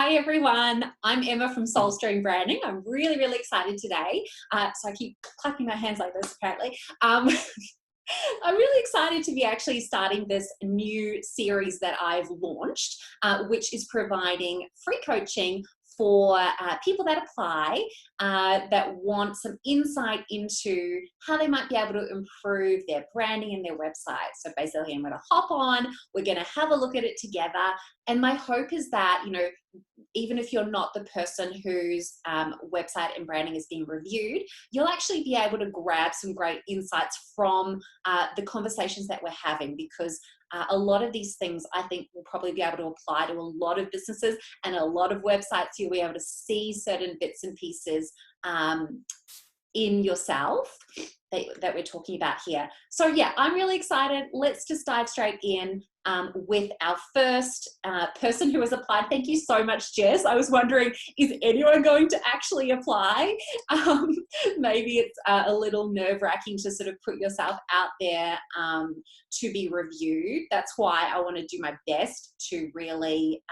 Hi everyone, I'm Emma from Soulstream Branding. I'm really excited today. So I keep clapping my hands like this apparently. I'm really excited to be actually starting this new series that I've launched, which is providing free coaching for people that apply that want some insight into how they might be able to improve their branding and their website. So basically I'm going to hop on, we're going to have a look at it together. And my hope is that, you know, even if you're not the person whose website and branding is being reviewed, you'll actually be able to grab some great insights from the conversations that we're having, because a lot of these things I think will probably be able to apply to a lot of businesses and a lot of websites. You'll be able to see certain bits and pieces in yourself that we're talking about here. So yeah, I'm really excited. Let's just dive straight in with our first person who has applied. Thank you so much, Jess. I was wondering, is anyone going to actually apply? Maybe it's a little nerve-wracking to sort of put yourself out there to be reviewed. That's why I want to do my best to really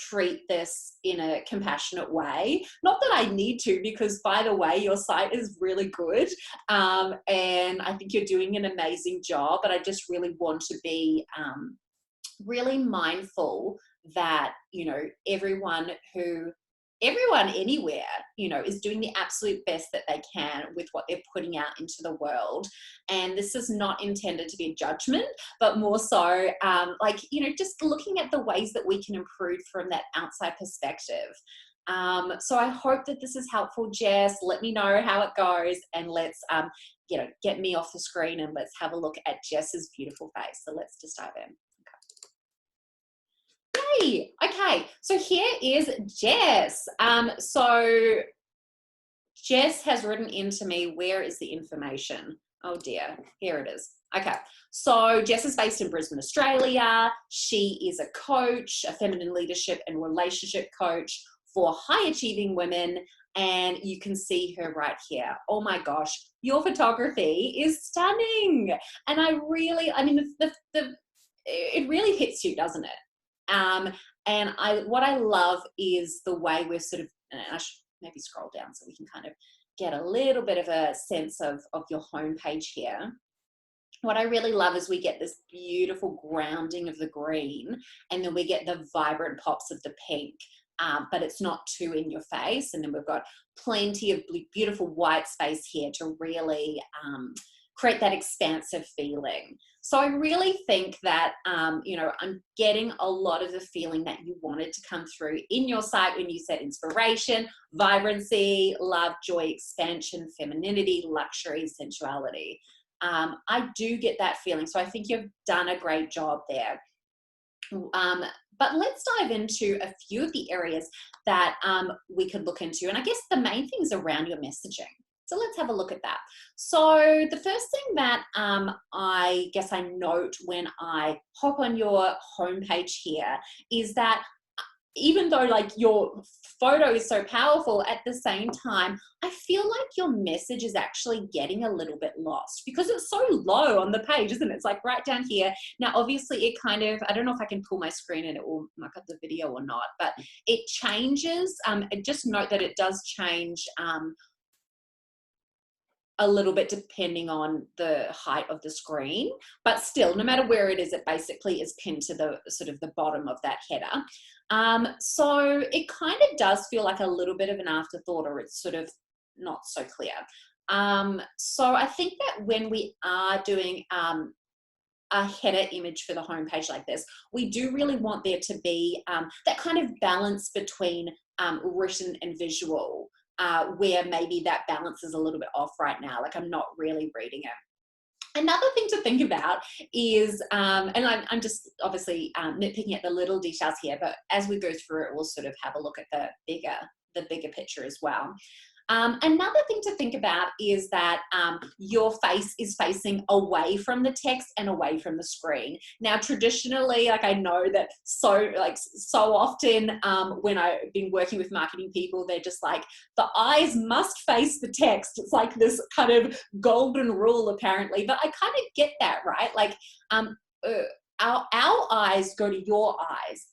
treat this in a compassionate way. Not that I need to, because by the way, your site is really good and I think you're doing an amazing job, but I just really want to be really mindful that, you know, everyone anywhere, you know, is doing the absolute best that they can with what they're putting out into the world. And this is not intended to be a judgment, but more so like, you know, just looking at the ways that we can improve from that outside perspective. So I hope that this is helpful, Jess. Let me know how it goes, and let's, you know, get me off the screen and let's have a look at Jess's beautiful face. So let's just dive in. Okay, so here is Jess. So Jess has written into me, where is the information? Oh dear, here it is. Okay, so Jess is based in Brisbane, Australia. She is a coach, a feminine leadership and relationship coach for high achieving women. And you can see her right here. Oh my gosh, your photography is stunning. And I mean, it really hits you, doesn't it? And what I love is the way we're sort of, and I should maybe scroll down so we can kind of get a little bit of a sense of your homepage here. What I really love is we get this beautiful grounding of the green, and then we get the vibrant pops of the pink, but it's not too in your face. And then we've got plenty of beautiful white space here to really create that expansive feeling. So I really think that, you know, I'm getting a lot of the feeling that you wanted to come through in your site when you said inspiration, vibrancy, love, joy, expansion, femininity, luxury, sensuality. I do get that feeling. So I think you've done a great job there. But let's dive into a few of the areas that we could look into. And I guess the main thing is around your messaging. So let's have a look at that. So the first thing that I guess I note when I hop on your homepage here is that even though like your photo is so powerful, at the same time, I feel like your message is actually getting a little bit lost because it's so low on the page, isn't it? It's like right down here. Now, obviously it kind of, I don't know if I can pull my screen and it will muck up the video or not, but it changes. Just note that it does change a little bit depending on the height of the screen, but still, no matter where it is, it basically is pinned to the sort of the bottom of that header. So it kind of does feel like a little bit of an afterthought, or it's sort of not so clear. So I think that when we are doing a header image for the homepage like this, we do really want there to be that kind of balance between written and visual. Where maybe that balance is a little bit off right now, like I'm not really reading it. Another thing to think about is, and I'm just obviously nitpicking at the little details here, but as we go through it, we'll sort of have a look at the bigger picture as well. Another thing to think about is that your face is facing away from the text and away from the screen. Now, traditionally, like I know that so often when I've been working with marketing people, they're just like, the eyes must face the text. It's like this kind of golden rule, apparently. But I kind of get that, right? Like our eyes go to your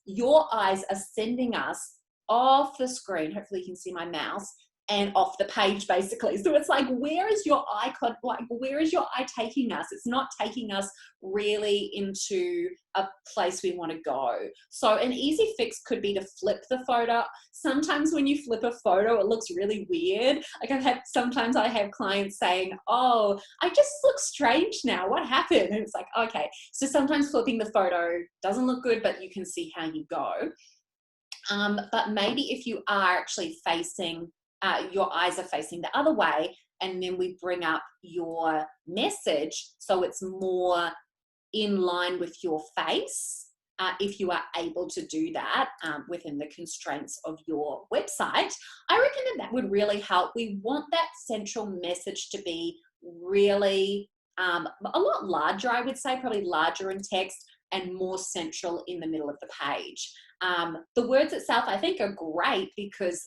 your eyes are sending us off the screen. Hopefully you can see my mouse, and off the page basically. So it's like, where is your eye, like where is your eye taking us? It's not taking us really into a place we want to go. So an easy fix could be to flip the photo. Sometimes when you flip a photo, it looks really weird. Like sometimes I have clients saying, oh, I just look strange now. What happened? And it's like, okay. So sometimes flipping the photo doesn't look good, but you can see how you go. But maybe if you are actually facing, your eyes are facing the other way, and then we bring up your message so it's more in line with your face, if you are able to do that within the constraints of your website, I reckon that would really help. We want that central message to be really a lot larger, I would say, probably larger in text and more central in the middle of the page. The words itself, I think, are great because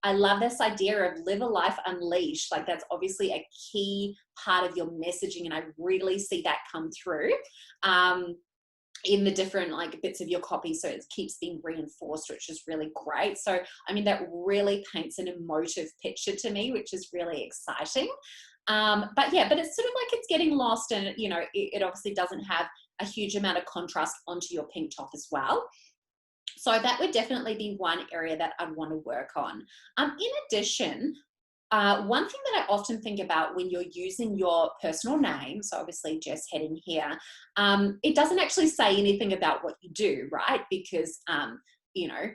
I love this idea of live a life unleashed. Like that's obviously a key part of your messaging, and I really see that come through in the different like bits of your copy. So it keeps being reinforced, which is really great. So, I mean, that really paints an emotive picture to me, which is really exciting. But it's sort of like it's getting lost, and you know, it obviously doesn't have a huge amount of contrast onto your pink top as well. So that would definitely be one area that I'd want to work on. In addition, one thing that I often think about when you're using your personal name, so obviously Jess Heading here, it doesn't actually say anything about what you do, right? Because, you know,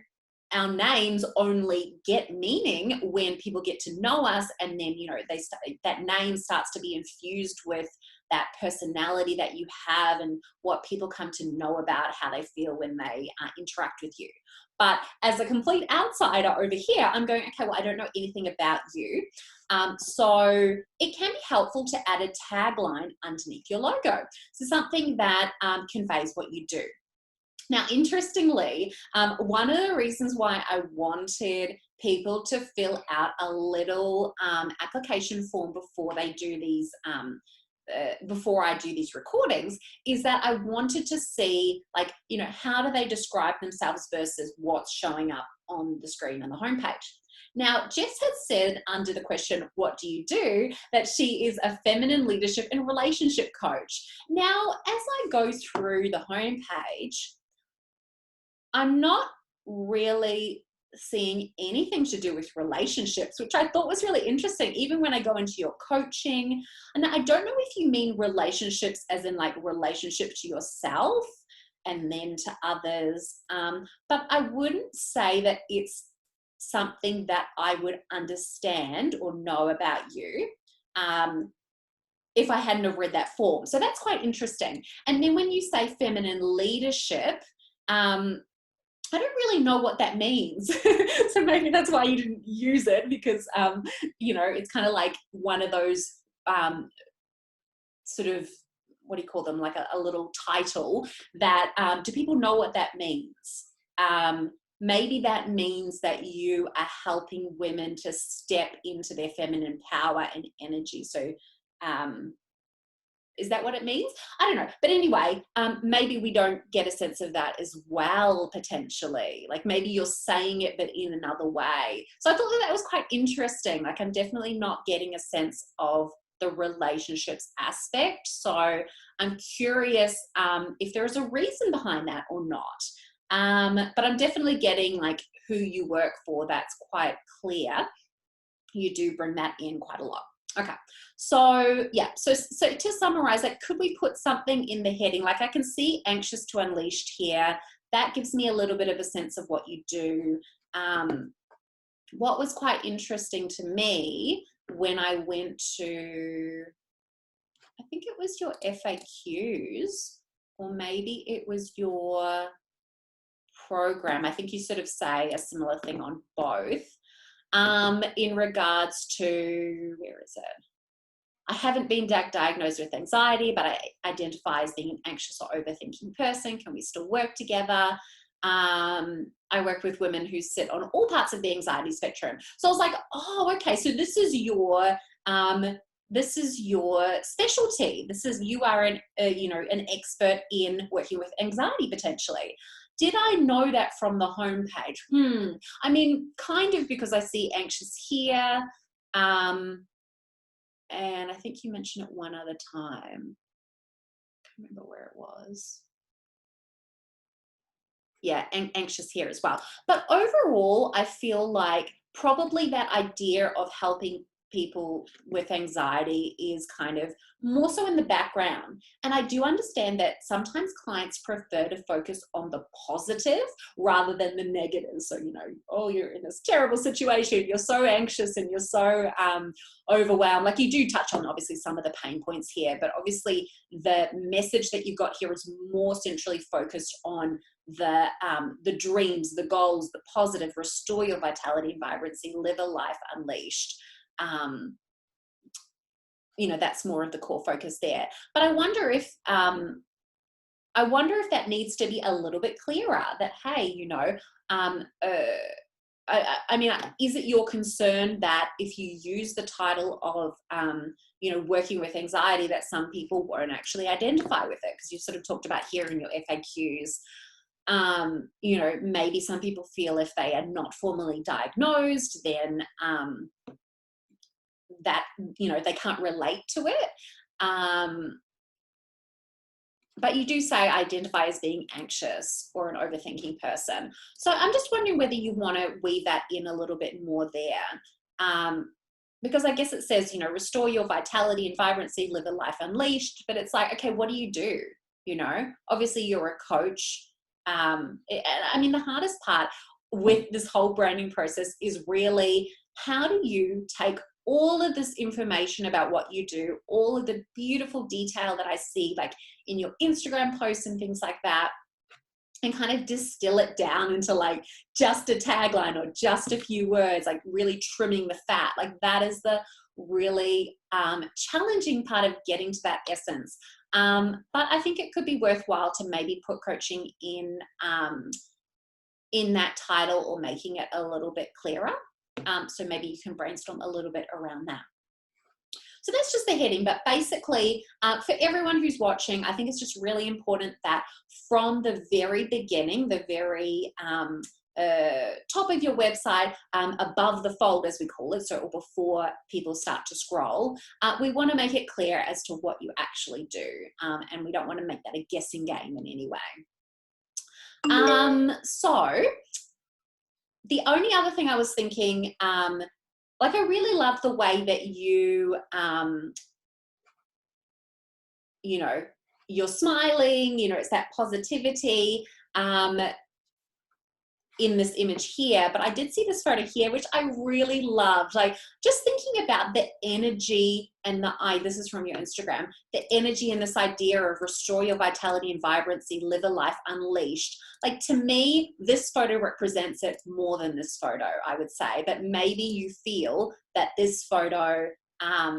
our names only get meaning when people get to know us, and then, you know, that name starts to be infused with that personality that you have and what people come to know about, how they feel when they interact with you. But as a complete outsider over here, I'm going, okay, well, I don't know anything about you. So it can be helpful to add a tagline underneath your logo. So something that conveys what you do. Now, interestingly, one of the reasons why I wanted people to fill out a little application form before they do these before I do these recordings is that I wanted to see, like, you know, how do they describe themselves versus what's showing up on the screen on the homepage. Now, Jess has said under the question, what do you do, that she is a feminine leadership and relationship coach. Now, as I go through the homepage, I'm not really seeing anything to do with relationships, which I thought was really interesting, even when I go into your coaching. And I don't know if you mean relationships as in like relationship to yourself and then to others, but I wouldn't say that it's something that I would understand or know about you if I hadn't have read that form. So that's quite interesting. And then when you say feminine leadership, I don't really know what that means. So maybe that's why you didn't use it, because, you know, it's kind of like one of those sort of, what do you call them? Like a little title that, do people know what that means? Maybe that means that you are helping women to step into their feminine power and energy. So, is that what it means? I don't know. But anyway, maybe we don't get a sense of that as well, potentially. Like maybe you're saying it, but in another way. So I thought that was quite interesting. Like I'm definitely not getting a sense of the relationships aspect. So I'm curious if there is a reason behind that or not. But I'm definitely getting like who you work for. That's quite clear. You do bring that in quite a lot. Okay, so yeah, so to summarize, like, could we put something in the heading? Like I can see anxious to unleashed here. That gives me a little bit of a sense of what you do. What was quite interesting to me when I went to, I think it was your FAQs, or maybe it was your program. I think you sort of say a similar thing on both. In regards to, where is it? I haven't been diagnosed with anxiety, but I identify as being an anxious or overthinking person. Can we still work together? I work with women who sit on all parts of the anxiety spectrum. So I was like, oh, okay. So this is your specialty. You are an expert in working with anxiety potentially. Did I know that from the homepage? I mean, kind of, because I see anxious here. And I think you mentioned it one other time. I can't remember where it was. Yeah, and anxious here as well. But overall, I feel like probably that idea of helping people with anxiety is kind of more so in the background. And I do understand that sometimes clients prefer to focus on the positive rather than the negative. So, you know, oh, you're in this terrible situation, you're so anxious and you're so overwhelmed. Like, you do touch on obviously some of the pain points here, but obviously the message that you've got here is more centrally focused on the dreams, the goals, the positive, restore your vitality and vibrancy, live a life unleashed. You know, that's more of the core focus there. But I wonder if that needs to be a little bit clearer, that, hey, you know, I mean, is it your concern that if you use the title of, you know, working with anxiety, that some people won't actually identify with it? Because you sort of talked about here in your FAQs, you know, maybe some people feel if they are not formally diagnosed, then that, you know, they can't relate to it. But you do say identify as being anxious or an overthinking person. So I'm just wondering whether you want to weave that in a little bit more there. Because I guess it says, you know, restore your vitality and vibrancy, live a life unleashed. But it's like, okay, what do you do? You know, obviously you're a coach. I mean, the hardest part with this whole branding process is really, how do you take all of this information about what you do, all of the beautiful detail that I see, like in your Instagram posts and things like that, and kind of distill it down into like just a tagline or just a few words, like really trimming the fat. Like, that is the really challenging part of getting to that essence. But I think it could be worthwhile to maybe put coaching in that title, or making it a little bit clearer. So maybe you can brainstorm a little bit around that. So that's just the heading, but basically for everyone who's watching, I think it's just really important that from the very beginning, the very top of your website, above the fold, as we call it, so before people start to scroll, we want to make it clear as to what you actually do, and we don't want to make that a guessing game in any way. So the only other thing I was thinking, like, I really love the way that you, you know, you're smiling, you know, it's that positivity in this image here. But I did see this photo here, which I really loved. Like, just thinking about the energy and this is from your Instagram, the energy and this idea of restore your vitality and vibrancy, live a life unleashed. Like, to me, this photo represents it more than this photo, I would say. But maybe you feel that this photo, I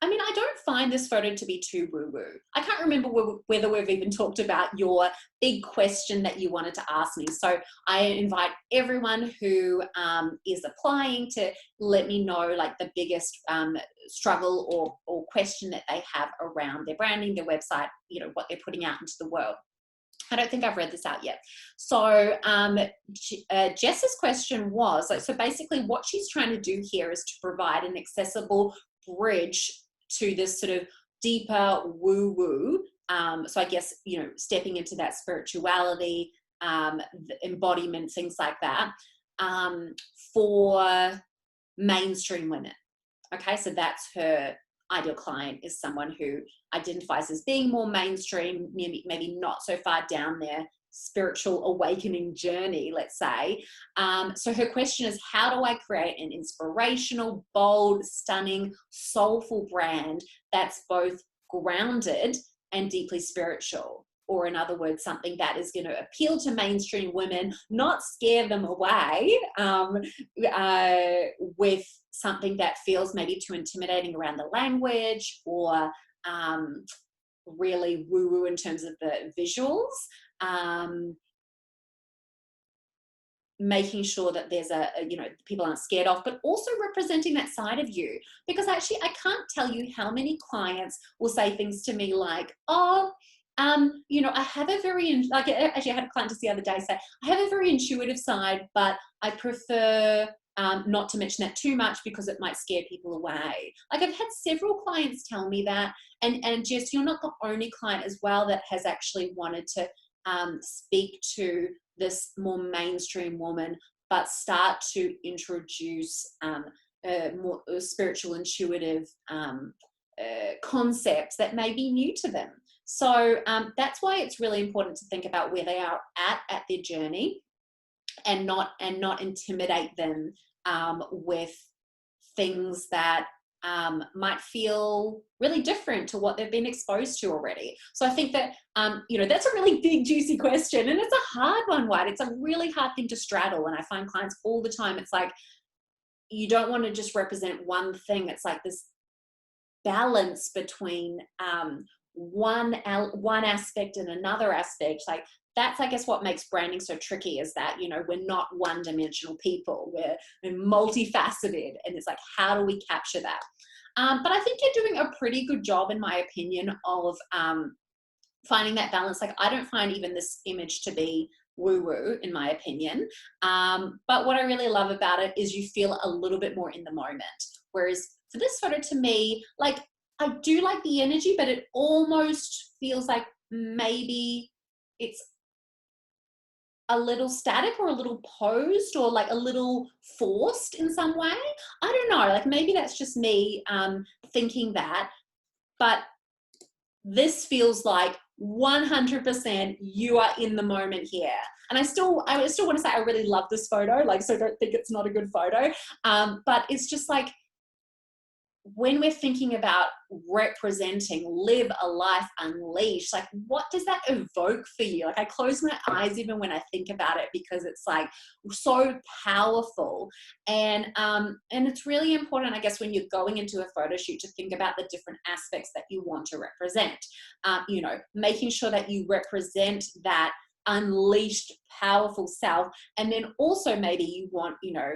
mean, I don't find this photo to be too woo-woo. I can't remember whether we've even talked about your big question that you wanted to ask me. So I invite everyone who is applying to let me know, like, the biggest struggle or question that they have around their branding, their website, you know, what they're putting out into the world. I don't think I've read this out yet. So Jess's question was, so basically what she's trying to do here is to provide an accessible bridge to this sort of deeper woo-woo. So I guess, you know, stepping into that spirituality, the embodiment, things like that, for mainstream women. Okay, so that's her ideal client, is someone who identifies as being more mainstream, maybe not so far down their spiritual awakening journey, let's say. So her question is, how do I create an inspirational, bold, stunning, soulful brand that's both grounded and deeply spiritual? Or in other words, something that is going to appeal to mainstream women, not scare them away with something that feels maybe too intimidating around the language, or really woo-woo in terms of the visuals. Making sure that there's you know, people aren't scared off, but also representing that side of you. Because actually, I can't tell you how many clients will say things to me like, oh, You know, I have a very, like, actually I had a client just the other day say, I have a very intuitive side, but I prefer not to mention that too much because it might scare people away. Like, I've had several clients tell me that, and Jess, you're not the only client as well that has actually wanted to speak to this more mainstream woman, but start to introduce more spiritual, intuitive concepts that may be new to them. So that's why it's really important to think about where they are at their journey, and not intimidate them with things that might feel really different to what they've been exposed to already. So I think that, you know, that's a really big, juicy question, and it's a hard one, right? It's a really hard thing to straddle. And I find clients all the time, it's like, you don't want to just represent one thing. It's like this balance between one aspect and another aspect. Like, that's, I guess, what makes branding so tricky, is that, you know, we're not one-dimensional people. We're multifaceted, and it's like, how do we capture that? But I think you're doing a pretty good job, in my opinion, of finding that balance. Like, I don't find even this image to be woo-woo, in my opinion. But what I really love about it is you feel a little bit more in the moment. Whereas for this photo, to me, like, I do like the energy, but it almost feels like maybe it's a little static, or a little posed, or like a little forced in some way. I don't know, like, maybe that's just me thinking that, but this feels like 100% you are in the moment here. And I still want to say I really love this photo, like, so don't think it's not a good photo. But it's just like, when we're thinking about representing, live a life unleashed, like, what does that evoke for you? Like, I close my eyes even when I think about it, because it's like so powerful. And it's really important, I guess, when you're going into a photo shoot, to think about the different aspects that you want to represent. You know, making sure that you represent that unleashed, powerful self, and then also maybe you want, you know,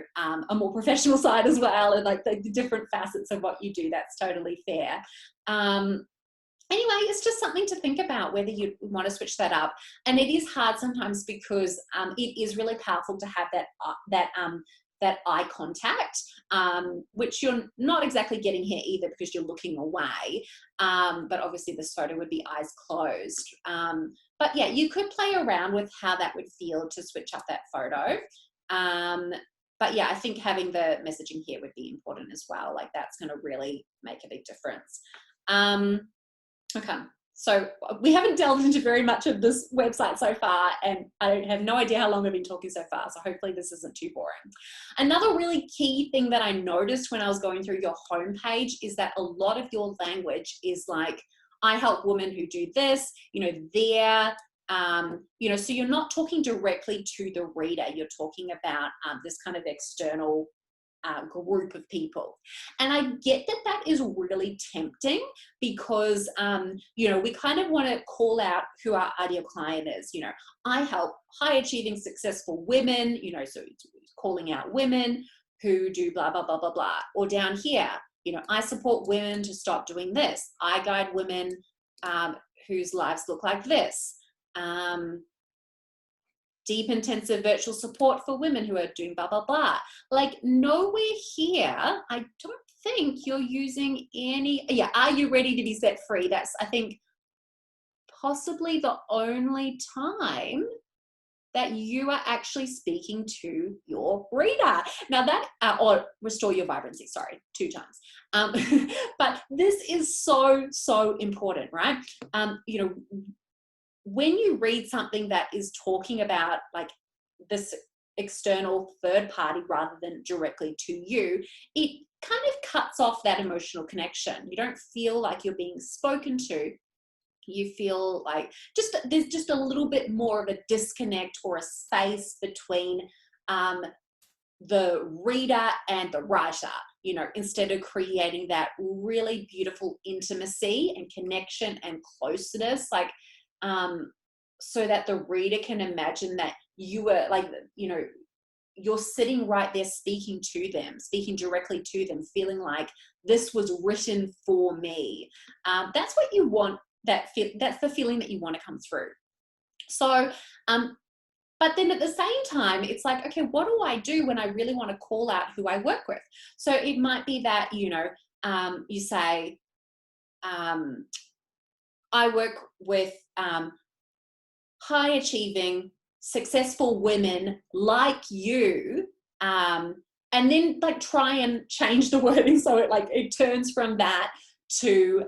a more professional side as well, and like the different facets of what you do. That's totally fair. Anyway, it's just something to think about, whether you want to switch that up. And it is hard sometimes, because it is really powerful to have that eye contact, which you're not exactly getting here either, because you're looking away. But obviously this photo would be eyes closed. But yeah, you could play around with how that would feel to switch up that photo. But yeah, I think having the messaging here would be important as well. Like, that's going to really make a big difference. Okay. So we haven't delved into very much of this website so far, and I have no idea how long I've been talking so far, so hopefully this isn't too boring. Another really key thing that I noticed when I was going through your homepage is that a lot of your language is like, I help women who do this, you know, they're, you know, so you're not talking directly to the reader. You're talking about this kind of external group of people. And I get that that is really tempting, because, you know, we kind of want to call out who our ideal client is. You know, I help high achieving, successful women, you know, so it's calling out women who do blah, blah, blah, blah, blah. Or down here, you know, I support women to stop doing this. I guide women whose lives look like this. Deep, intensive virtual support for women who are doing blah, blah, blah. Like, nowhere here, I don't think you're using any, yeah, are you ready to be set free? That's, I think, possibly the only time that you are actually speaking to your reader. Now that, or restore your vibrancy, sorry, 2 times. But this is so, so important, right? You know, when you read something that is talking about like this external third party rather than directly to you, it kind of cuts off that emotional connection. You don't feel like you're being spoken to. You feel like there's just a little bit more of a disconnect, or a space between the reader and the writer, you know, instead of creating that really beautiful intimacy and connection and closeness, like, so that the reader can imagine that you were like, you know, you're sitting right there speaking to them, speaking directly to them, feeling like this was written for me. That's what you want that's the feeling that you want to come through. So, but then at the same time, it's like, okay, what do I do when I really want to call out who I work with? So it might be that, you know, you say, I work with high achieving, successful women like you, and then like try and change the wording so it turns from that to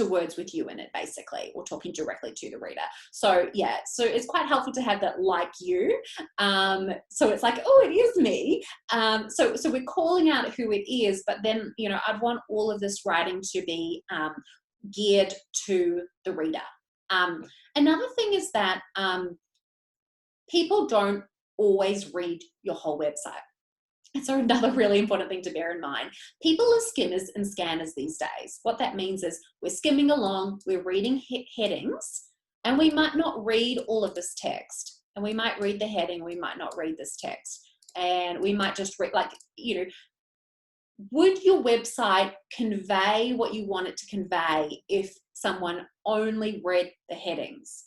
words with you in it, basically, or talking directly to the reader. So yeah, so it's quite helpful to have that like you. So it's like, oh, it is me. So we're calling out who it is, but then, you know, I'd want all of this writing to be geared to the reader. Another thing is that people don't always read your whole website. So another really important thing to bear in mind, people are skimmers and scanners these days. What that means is we're skimming along, we're reading headings, and we might not read all of this text. And we might read the heading, we might not read this text. And we might just read, like, you know, would your website convey what you want it to convey if someone only read the headings?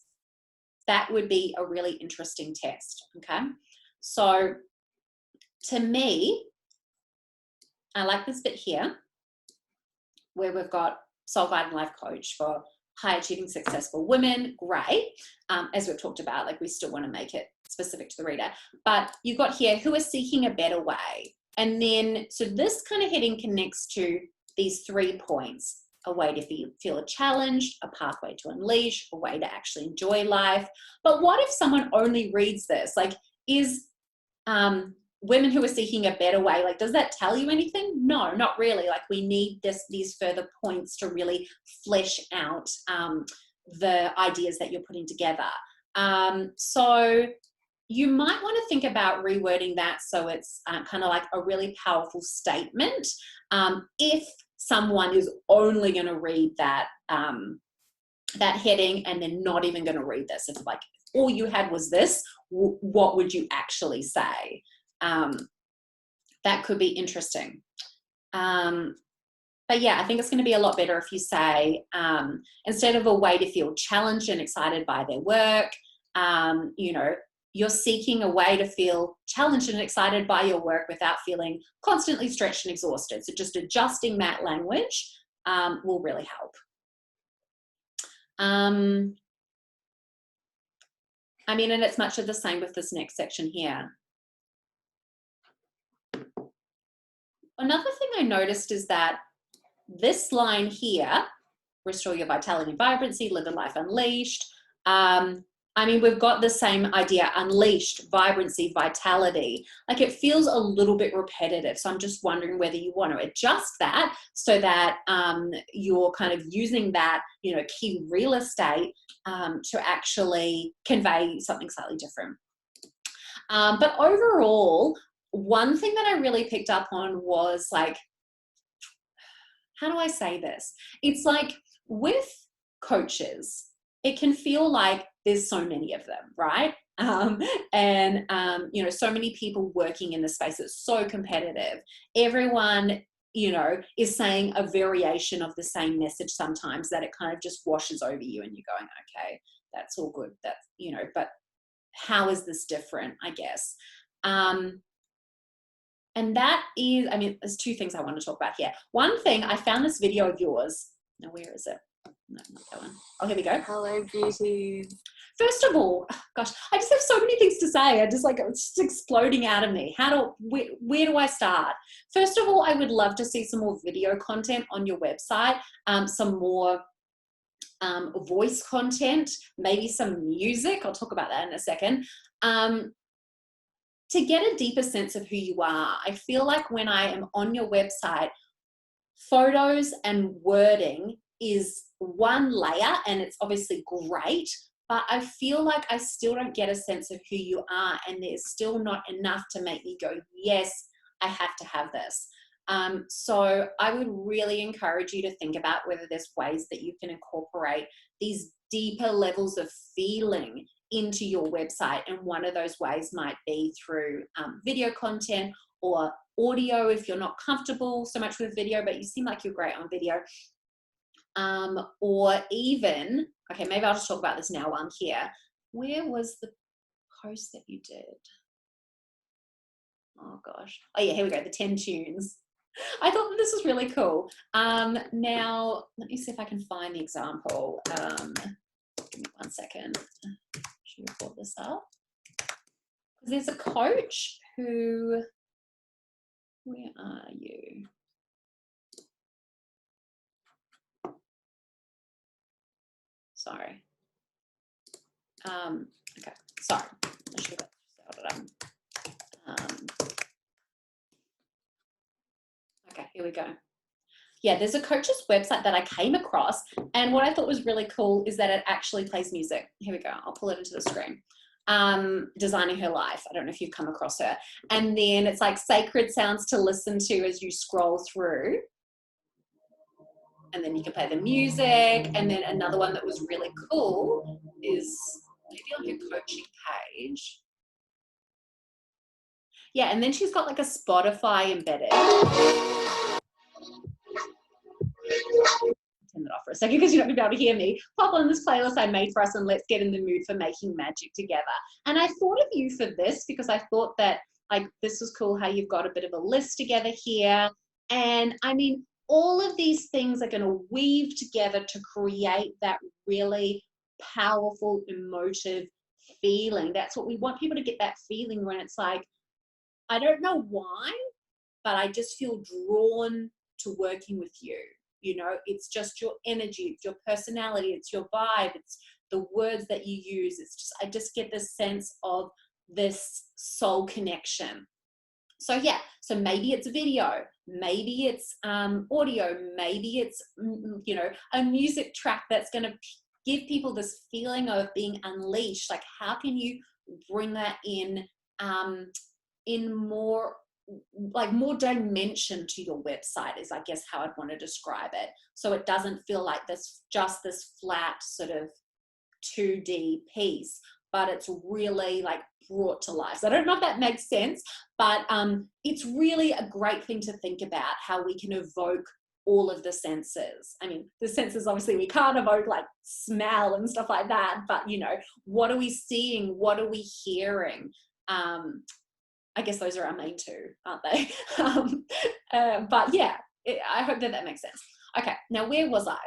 That would be a really interesting test, okay? So to me, I like this bit here where we've got Soul Guide and Life Coach for high achieving successful women. Great. As we've talked about, like, we still want to make it specific to the reader, but you've got here who are seeking a better way. And then, so this kind of heading connects to these 3 points: a way to feel challenged, a pathway to unleash, a way to actually enjoy life. But what if someone only reads this? Like, is women who are seeking a better way, like, does that tell you anything? No, not really. Like, we need these further points to really flesh out the ideas that you're putting together. So you might want to think about rewording that so it's kind of like a really powerful statement. If someone is only going to read that heading and they're not even going to read this, it's like all you had was this, what would you actually say? That could be interesting. But yeah, I think it's going to be a lot better if you say, instead of a way to feel challenged and excited by their work, you know, you're seeking a way to feel challenged and excited by your work without feeling constantly stretched and exhausted. So just adjusting that language will really help. I mean, and it's much of the same with this next section here. Another thing I noticed is that this line here, restore your vitality and vibrancy, live a life unleashed. I mean, we've got the same idea, unleashed, vibrancy, vitality. Like, it feels a little bit repetitive. So I'm just wondering whether you want to adjust that so that you're kind of using that, you know, key real estate to actually convey something slightly different. But overall, one thing that I really picked up on was, like, how do I say this? It's like with coaches, it can feel like there's so many of them, right? You know, so many people working in the space. It's so competitive. Everyone, you know, is saying a variation of the same message sometimes that it kind of just washes over you and you're going, okay, that's all good. That's, you know, but how is this different, I guess? And that is, I mean, there's 2 things I want to talk about here. One thing, I found this video of yours. Now, where is it? No, not that one. Oh, here we go. Hello, beauties. First of all, gosh, I just have so many things to say. It's just exploding out of me. Where do I start? First of all, I would love to see some more video content on your website, some more voice content, maybe some music. I'll talk about that in a second. To get a deeper sense of who you are, I feel like when I am on your website, photos and wording is one layer, and it's obviously great, but I feel like I still don't get a sense of who you are, and there's still not enough to make me go, yes, I have to have this. So I would really encourage you to think about whether there's ways that you can incorporate these deeper levels of feeling into your website, and one of those ways might be through video content or audio if you're not comfortable so much with video, but you seem like you're great on video. Or even, okay, maybe I'll just talk about this now while I'm here. Where was the post that you did? Oh gosh. Oh yeah, here we go, the 10 tunes. I thought this was really cool. Now, let me see if I can find the example. Give me 1 second. Should we pull this up? There's a coach who, where are you? Sorry. Okay, sorry. I should have started up. Okay, here we go. Yeah, there's a coach's website that I came across, and what I thought was really cool is that it actually plays music. Here we go. I'll pull it into the screen. Designing Her Life. I don't know if you've come across her. And then it's like sacred sounds to listen to as you scroll through. And then you can play the music. And then another one that was really cool is maybe on her coaching page. Yeah, and then she's got like a Spotify embedded. Turn that off for a second because you're not going to be able to hear me. Pop on this playlist I made for us and let's get in the mood for making magic together. And I thought of you for this because I thought that like this was cool how you've got a bit of a list together here. And I mean, all of these things are going to weave together to create that really powerful, emotive feeling. That's what we want people to get, that feeling when it's like, I don't know why, but I just feel drawn to working with you. You know, it's just your energy, it's your personality, it's your vibe, it's the words that you use. It's just, I just get this sense of this soul connection. So yeah, so maybe it's video, maybe it's audio, maybe it's, you know, a music track that's going to give people this feeling of being unleashed. Like, how can you bring that in more, like more dimension to your website is I guess how I'd want to describe it. So it doesn't feel like this, just this flat sort of 2D piece, but it's really like brought to life. So I don't know if that makes sense, but it's really a great thing to think about how we can evoke all of the senses. I mean, the senses, obviously we can't evoke like smell and stuff like that, but you know, what are we seeing? What are we hearing? I guess those are our main two, aren't they? But yeah, I hope that makes sense. Okay, now where was I?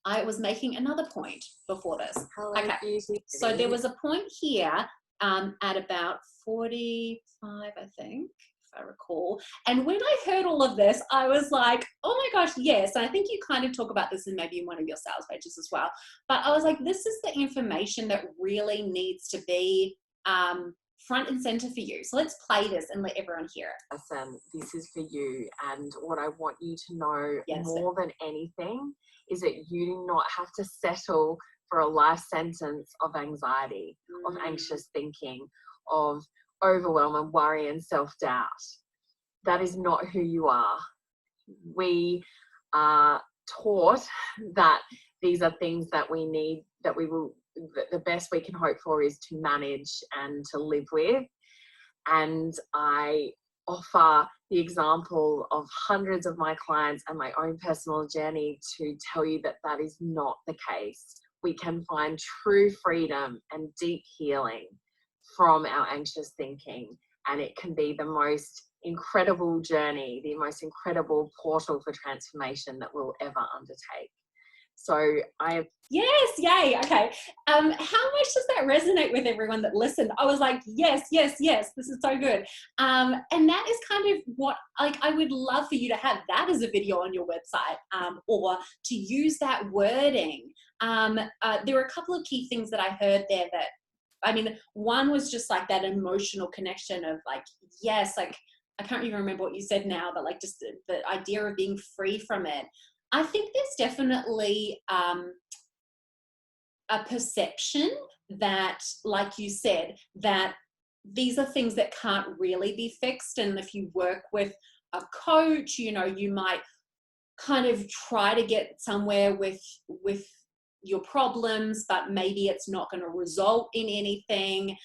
I was making another point before this. Okay, so there was a point here at about 45, I think, if I recall. And when I heard all of this, I was like, oh my gosh, yes. And I think you kind of talk about this in maybe in one of your sales pages as well. But I was like, this is the information that really needs to be front and center for you. So let's play this and let everyone hear it. Listen, this is for you. And what I want you to know more than anything is that you do not have to settle for a life sentence of anxiety, of anxious thinking, of overwhelm and worry and self-doubt. That is not who you are. We are taught that these are things that we need, that we will, the best we can hope for is to manage and to live with. And I offer the example of hundreds of my clients and my own personal journey to tell you that that is not the case. We can find true freedom and deep healing from our anxious thinking, and it can be the most incredible journey, the most incredible portal for transformation that we'll ever undertake. So yes, yay. Okay. How much does that resonate with everyone that listened? I was like, yes, yes, yes, this is so good. And that is kind of what, like, I would love for you to have that as a video on your website, or to use that wording. There were a couple of key things that I heard there that, I mean, one was just like that emotional connection of like, yes, like, I can't even remember what you said now, but like just the idea of being free from it. I think there's definitely a perception that, like you said, that these are things that can't really be fixed. And if you work with a coach, you know, you might kind of try to get somewhere with your problems, but maybe it's not going to result in anything.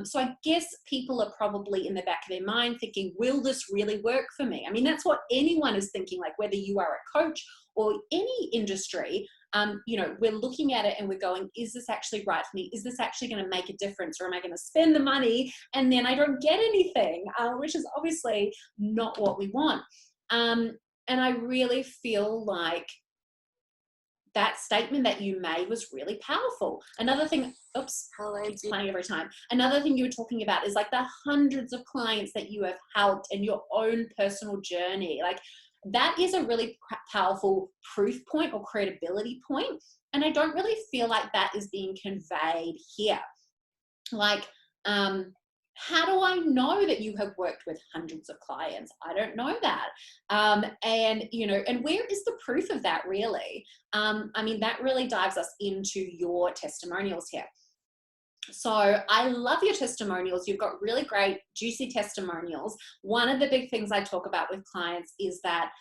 So I guess people are probably in the back of their mind thinking, will this really work for me? I mean, that's what anyone is thinking, like whether you are a coach or any industry, you know, we're looking at it and we're going, is this actually right for me? Is this actually going to make a difference? Or am I going to spend the money and then I don't get anything, which is obviously not what we want. And I really feel like that statement that you made was really powerful. Another thing, oops, keeps playing every time. Another thing you were talking about is like the hundreds of clients that you have helped and your own personal journey. Like that is a really powerful proof point or credibility point. And I don't really feel like that is being conveyed here. Like, how do I know that you have worked with hundreds of clients? I don't know that. And, you know, and where is the proof of that really? I mean, that really dives us into your testimonials here. So I love your testimonials. You've got really great, juicy testimonials. One of the big things I talk about with clients is that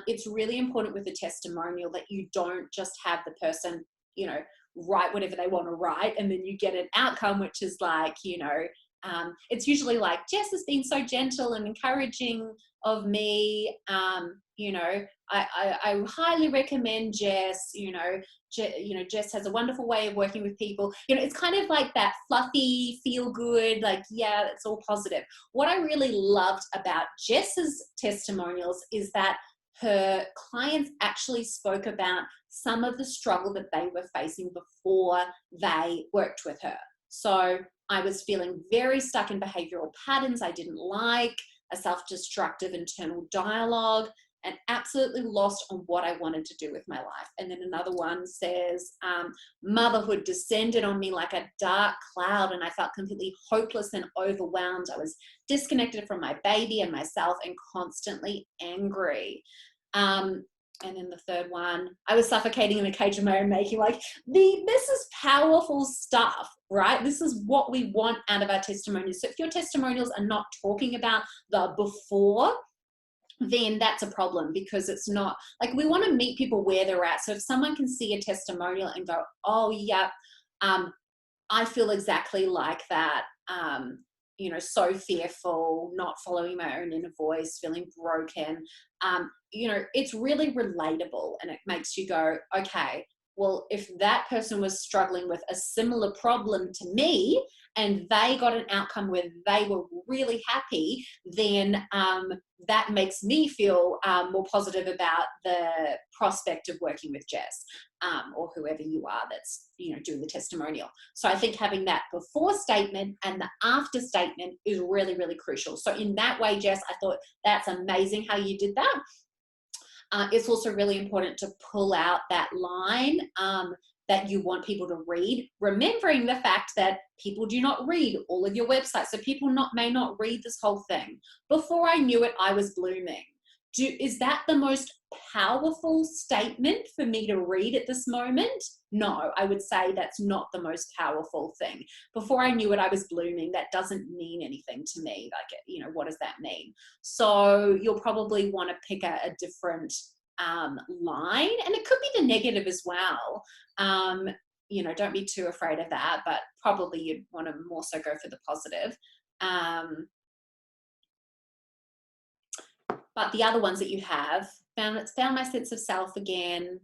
it's really important with the testimonial that you don't just have the person, you know, write whatever they want to write and then you get an outcome which is like, you know, it's usually like, Jess has been so gentle and encouraging of me. You know, I highly recommend Jess. You know, Jess has a wonderful way of working with people. You know, it's kind of like that fluffy, feel good, like, yeah, it's all positive. What I really loved about Jess's testimonials is that her clients actually spoke about some of the struggle that they were facing before they worked with her. So I was feeling very stuck in behavioral patterns I didn't like, a self-destructive internal dialogue, and absolutely lost on what I wanted to do with my life. And then another one says, motherhood descended on me like a dark cloud and I felt completely hopeless and overwhelmed. I was disconnected from my baby and myself and constantly angry. And then the third one, I was suffocating in a cage of my own making. Like, this is powerful stuff, right? This is what we want out of our testimonials. So if your testimonials are not talking about the before, then that's a problem because it's not, like, we want to meet people where they're at. So if someone can see a testimonial and go, oh, yeah, I feel exactly like that, you know, so fearful, not following my own inner voice, feeling broken, you know, it's really relatable and it makes you go, okay, well, if that person was struggling with a similar problem to me and they got an outcome where they were really happy, then that makes me feel more positive about the prospect of working with Jess or whoever you are that's, you know, doing the testimonial. So I think having that before statement and the after statement is really, really crucial. So in that way, Jess, I thought that's amazing how you did that. It's also really important to pull out that line that you want people to read, remembering the fact that people do not read all of your websites. So people may not read this whole thing. Before I knew it, I was blooming. Is that the most powerful statement for me to read at this moment? No, I would say that's not the most powerful thing. Before I knew it, I was blooming. That doesn't mean anything to me. Like, you know, what does that mean? So you'll probably want to pick a different line, and it could be the negative as well. You know, don't be too afraid of that, but probably you'd want to more so go for the positive. But the other ones that you have, found my sense of self again.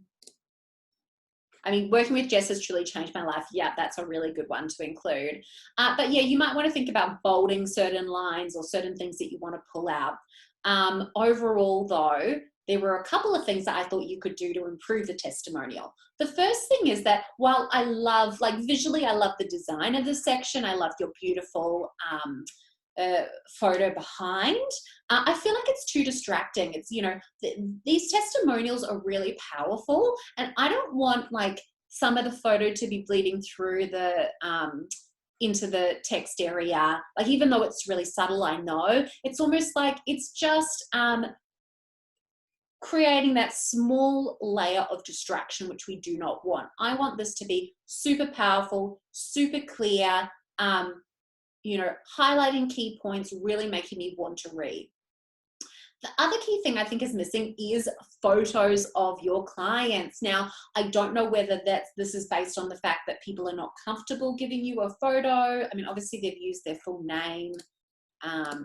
I mean, working with Jess has truly changed my life. Yeah, that's a really good one to include. But yeah, you might want to think about bolding certain lines or certain things that you want to pull out. Overall, though, there were a couple of things that I thought you could do to improve the testimonial. The first thing is that while I love, like visually, I love the design of the section. I love your beautiful photo behind. I feel like it's too distracting. It's, you know, these testimonials are really powerful, and I don't want like some of the photo to be bleeding through the into the text area. Like, even though it's really subtle, I know it's almost like it's just creating that small layer of distraction, which we do not want. I want this to be super powerful, super clear, you know, highlighting key points, really making me want to read. The other key thing I think is missing is photos of your clients. Now, I don't know whether this is based on the fact that people are not comfortable giving you a photo. I mean, obviously they've used their full name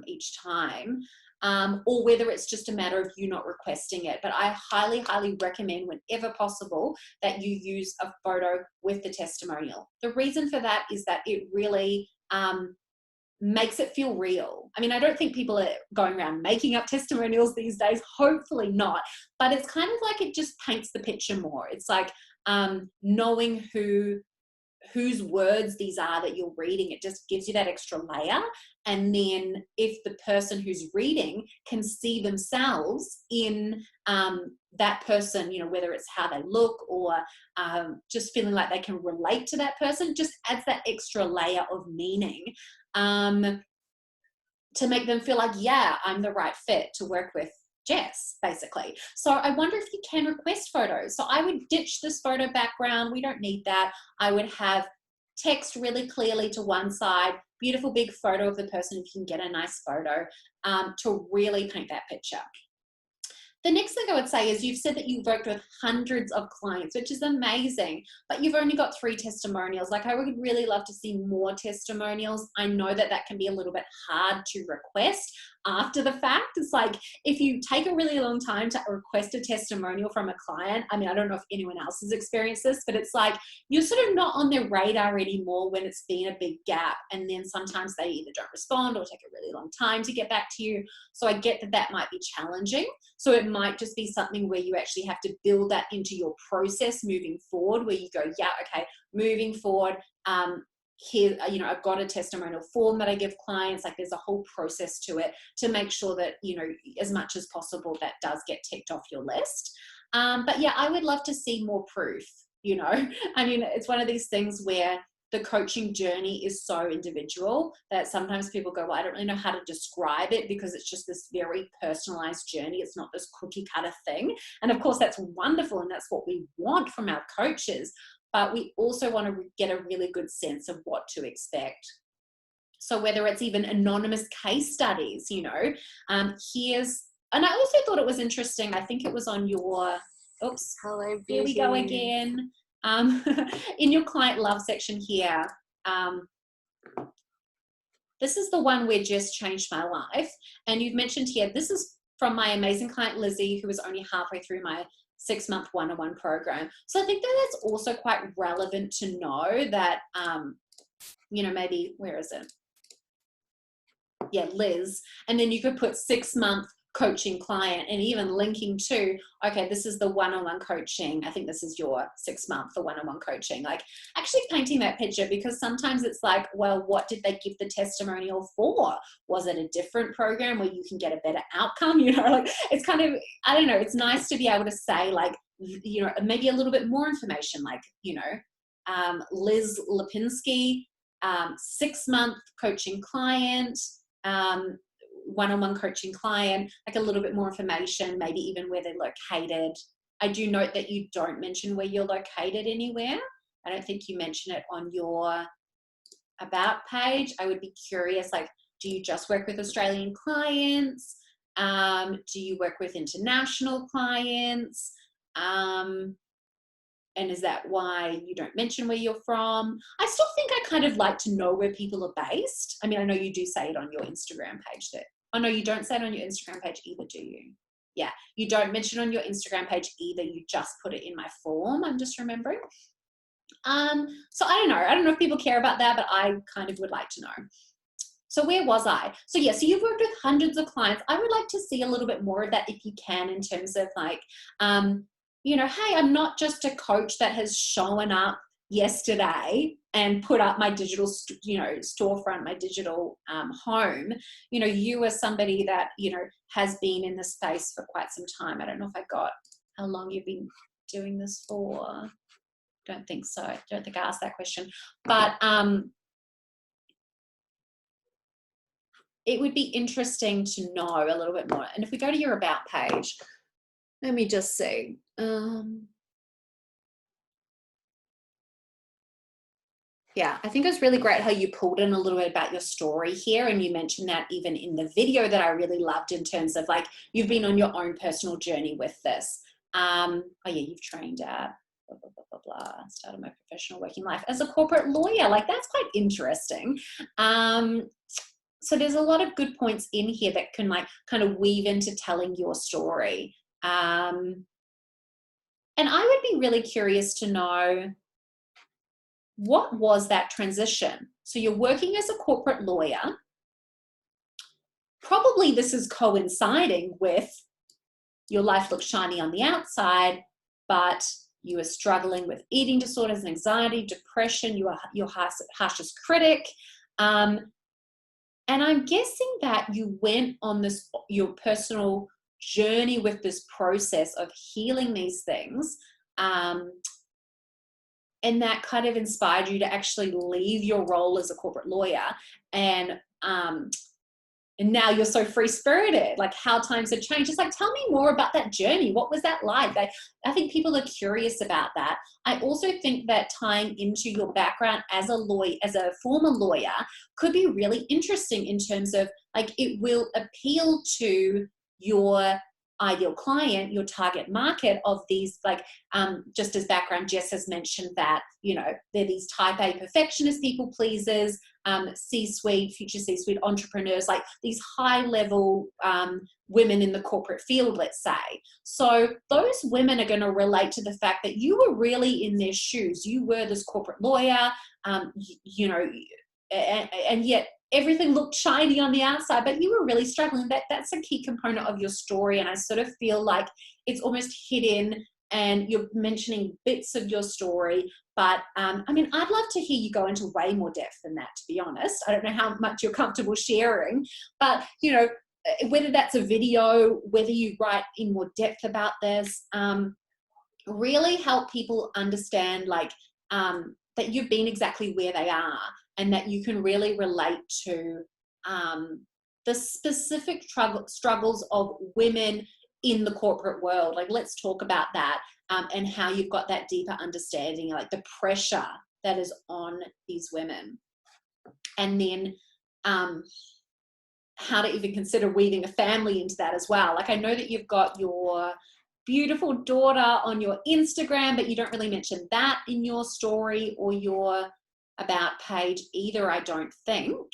each time, or whether it's just a matter of you not requesting it. But I highly, highly recommend whenever possible that you use a photo with the testimonial. The reason for that is that it really makes it feel real. I mean, I don't think people are going around making up testimonials these days, hopefully not, but it's kind of like it just paints the picture more. It's like knowing whose words these are that you're reading, it just gives you that extra layer. And then if the person who's reading can see themselves in that person, you know, whether it's how they look or just feeling like they can relate to that person, just adds that extra layer of meaning to make them feel like, yeah, I'm the right fit to work with Jess, basically. So I wonder if you can request photos. So I would ditch this photo background. We don't need that. I would have text really clearly to one side, beautiful big photo of the person if you can get a nice photo to really paint that picture. The next thing I would say is you've said that you've worked with hundreds of clients, which is amazing, but you've only got 3 testimonials. Like, I would really love to see more testimonials. I know that that can be a little bit hard to request after the fact. It's like, if you take a really long time to request a testimonial from a client, I mean, I don't know if anyone else has experienced this, but it's like you're sort of not on their radar anymore when it's been a big gap. And then sometimes they either don't respond or take a really long time to get back to you. So I get that that might be challenging. So it might just be something where you actually have to build that into your process moving forward, where you go, yeah, okay, moving forward, here, you know, I've got a testimonial form that I give clients. Like, there's a whole process to it to make sure that, you know, as much as possible that does get ticked off your list. But yeah, I would love to see more proof, you know. I mean, it's one of these things where the coaching journey is so individual that sometimes people go, well, I don't really know how to describe it because it's just this very personalized journey. It's not this cookie cutter thing. And of course, that's wonderful. And that's what we want from our coaches. But we also want to get a really good sense of what to expect. So whether it's even anonymous case studies, you know, and I also thought it was interesting. I think it was on your, oops, hello, beauty. Here we go again. In your client love section here, this is the one where Jess changed my life. And you've mentioned here, this is from my amazing client, Lizzie, who was only halfway through my 6-month one-on-one program. So I think that that's also quite relevant to know that, you know, maybe, where is it? Yeah, Liz. And then you could put 6-month coaching client and even linking to, okay, this is the one-on-one coaching. I think this is your 6-month, the one-on-one coaching. Like, actually painting that picture, because sometimes it's like, well, what did they give the testimonial for? Was it a different program where you can get a better outcome? You know, like, it's kind of, I don't know, it's nice to be able to say, like, you know, maybe a little bit more information, like, you know, Liz Lipinski, 6-month coaching client, one-on-one coaching client, like a little bit more information, maybe even where they're located. I do note that you don't mention where you're located anywhere. I don't think you mention it on your about page. I would be curious, like, do you just work with Australian clients? Do you work with international clients? And is that why you don't mention where you're from? I still think I kind of like to know where people are based. I mean, I know you do say it on your Instagram page there. Oh, no, you don't say it on your Instagram page either, do you? Yeah, you don't mention on your Instagram page either. You just put it in my form. I'm just remembering. So I don't know. I don't know if people care about that, but I kind of would like to know. So where was I? So yeah, so you've worked with hundreds of clients. I would like to see a little bit more of that if you can, in terms of like, you know, hey, I'm not just a coach that has shown up yesterday and put up my digital, you know, storefront, my digital home. You know, you are somebody that, you know, has been in the space for quite some time. I don't know if I got how long you've been doing this for. Don't think so. Don't think I asked that question. But it would be interesting to know a little bit more. And if we go to your about page, let me just see. Yeah, I think it was really great how you pulled in a little bit about your story here. And you mentioned that even in the video that I really loved, in terms of like, you've been on your own personal journey with this. Oh yeah, you've trained at blah, blah, blah, blah, blah, started my professional working life as a corporate lawyer. Like, that's quite interesting. So there's a lot of good points in here that can like kind of weave into telling your story. And I would be really curious to know, what was that transition? So you're working as a corporate lawyer. Probably this is coinciding with your life looks shiny on the outside, but you are struggling with eating disorders, anxiety, depression. You are your harshest critic. And I'm guessing that you went on this, your personal journey with this process of healing these things. And that kind of inspired you to actually leave your role as a corporate lawyer, and now you're so free-spirited. Like, how times have changed. Just like, tell me more about that journey. What was that like? I think people are curious about that. I also think that tying into your background as a lawyer, as a former lawyer, could be really interesting in terms of like, it will appeal to your ideal client, your target market of these, like, just as background, Jess has mentioned that, you know, they're these type A perfectionist, people pleasers, C-suite, future C-suite entrepreneurs, like these high level women in the corporate field, let's say. So those women are going to relate to the fact that you were really in their shoes. You were this corporate lawyer, you know, and yet everything looked shiny on the outside, but you were really struggling. That's a key component of your story. And I sort of feel like it's almost hidden, and you're mentioning bits of your story. But I mean, I'd love to hear you go into way more depth than that, to be honest. I don't know how much you're comfortable sharing, but, you know, whether that's a video, whether you write in more depth about this, really help people understand, like, that you've been exactly where they are, and that you can really relate to the specific struggles of women in the corporate world. Like, let's talk about that, and how you've got that deeper understanding, like the pressure that is on these women. And then how to even consider weaving a family into that as well. Like, I know that you've got your beautiful daughter on your Instagram, but you don't really mention that in your story or your about page either, I don't think.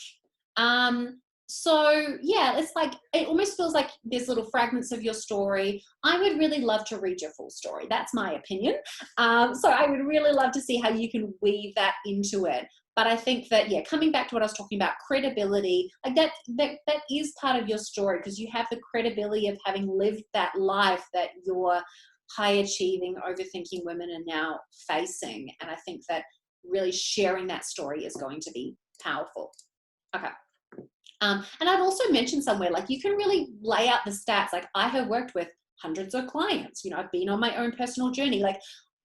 So yeah, it's like, it almost feels like there's little fragments of your story. I would really love to read your full story. That's my opinion. So I would really love to see how you can weave that into it. But I think that, yeah, coming back to what I was talking about, credibility, like that is part of your story, because you have the credibility of having lived that life that your high achieving, overthinking women are now facing. And I think that really sharing that story is going to be powerful. Okay. And I'd also mentioned somewhere, like, you can really lay out the stats. Like, I have worked with hundreds of clients, you know, I've been on my own personal journey. Like,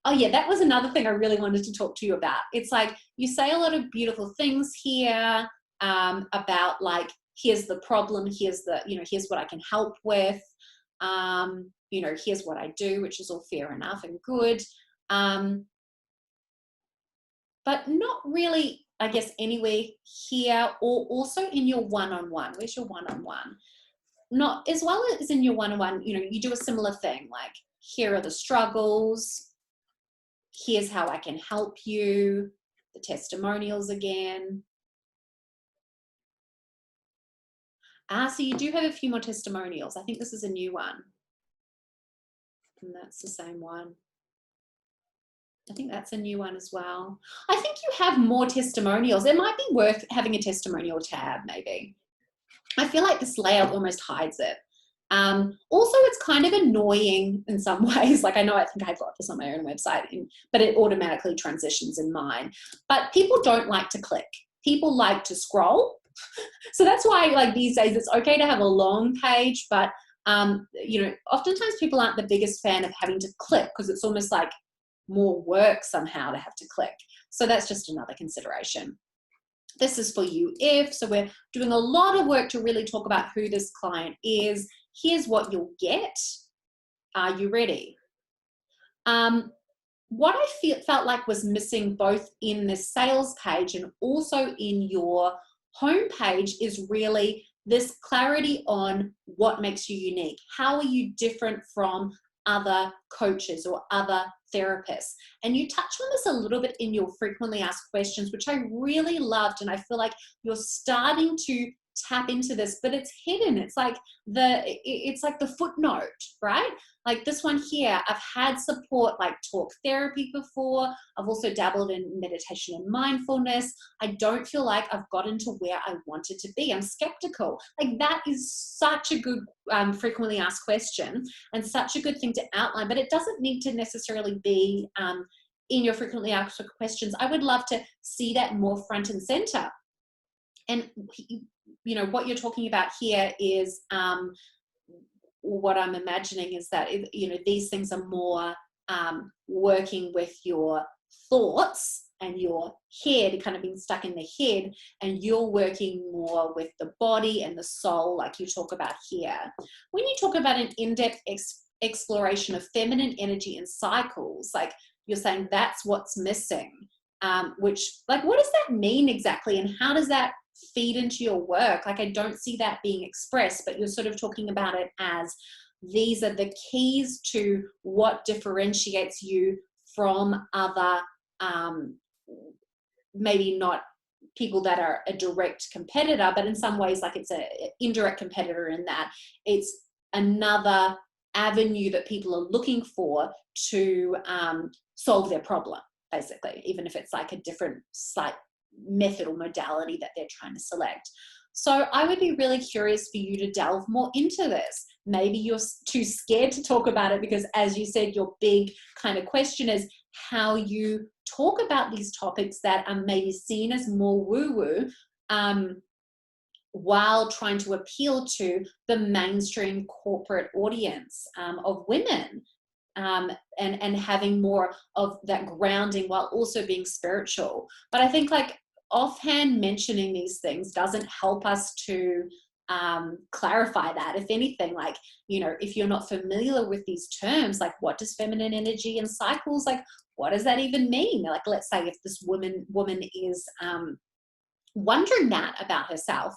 oh yeah, that was another thing I really wanted to talk to you about. It's like, you say a lot of beautiful things here, about like, here's the problem, here's the, you know, here's what I can help with, you know, here's what I do, which is all fair enough and good. But not really, I guess, anywhere here, or also in your one-on-one. Where's your one-on-one? Not as well as in your one-on-one, you know, you do a similar thing, like, here are the struggles, here's how I can help you, the testimonials again. So you do have a few more testimonials. I think this is a new one. And that's the same one. I think that's a new one as well. I think you have more testimonials. It might be worth having a testimonial tab, maybe. I feel like this layout almost hides it. Also, it's kind of annoying in some ways. Like, I know, I think I've got this on my own website, but it automatically transitions in mine. But people don't like to click. People like to scroll. So that's why, like, these days it's okay to have a long page, but you know, oftentimes people aren't the biggest fan of having to click, because it's almost like more work somehow to have to click. So that's just another consideration. This is for you if. So we're doing a lot of work to really talk about who this client is. Here's what you'll get. Are you ready? what I felt like was missing both in the sales page and also in your homepage is really this clarity on what makes you unique. How are you different from other coaches or other therapists? And you touch on this a little bit in your frequently asked questions, which I really loved. And I feel like you're starting to tap into this, but it's hidden. It's like the footnote, right? Like this one here, I've had support like talk therapy before. I've also dabbled in meditation and mindfulness. I don't feel like I've gotten to where I wanted to be. I'm skeptical. Like that is such a good frequently asked question and such a good thing to outline, but it doesn't need to necessarily be in your frequently asked questions. I would love to see that more front and center. And what you're talking about here is what I'm imagining is that these things are more working with your thoughts and your head, kind of being stuck in the head, and you're working more with the body and the soul, like you talk about here. When you talk about an in-depth exploration of feminine energy and cycles, like you're saying that's what's missing, which, like, what does that mean exactly, and how does that feed into your work? Like, I don't see that being expressed, but you're sort of talking about it as these are the keys to what differentiates you from other, maybe not people that are a direct competitor, but in some ways, like, it's an indirect competitor in that it's another avenue that people are looking for to solve their problem, basically, even if it's like a different slight method or modality that they're trying to select. So I would be really curious for you to delve more into this. Maybe you're too scared to talk about it because, as you said, your big kind of question is how you talk about these topics that are maybe seen as more woo-woo, while trying to appeal to the mainstream corporate audience of women, and having more of that grounding while also being spiritual. But I think, like, offhand mentioning these things doesn't help us to clarify that. If anything, like, if you're not familiar with these terms, like, what does feminine energy and cycles, like, what does that even mean? Like, let's say if this woman is wondering that about herself,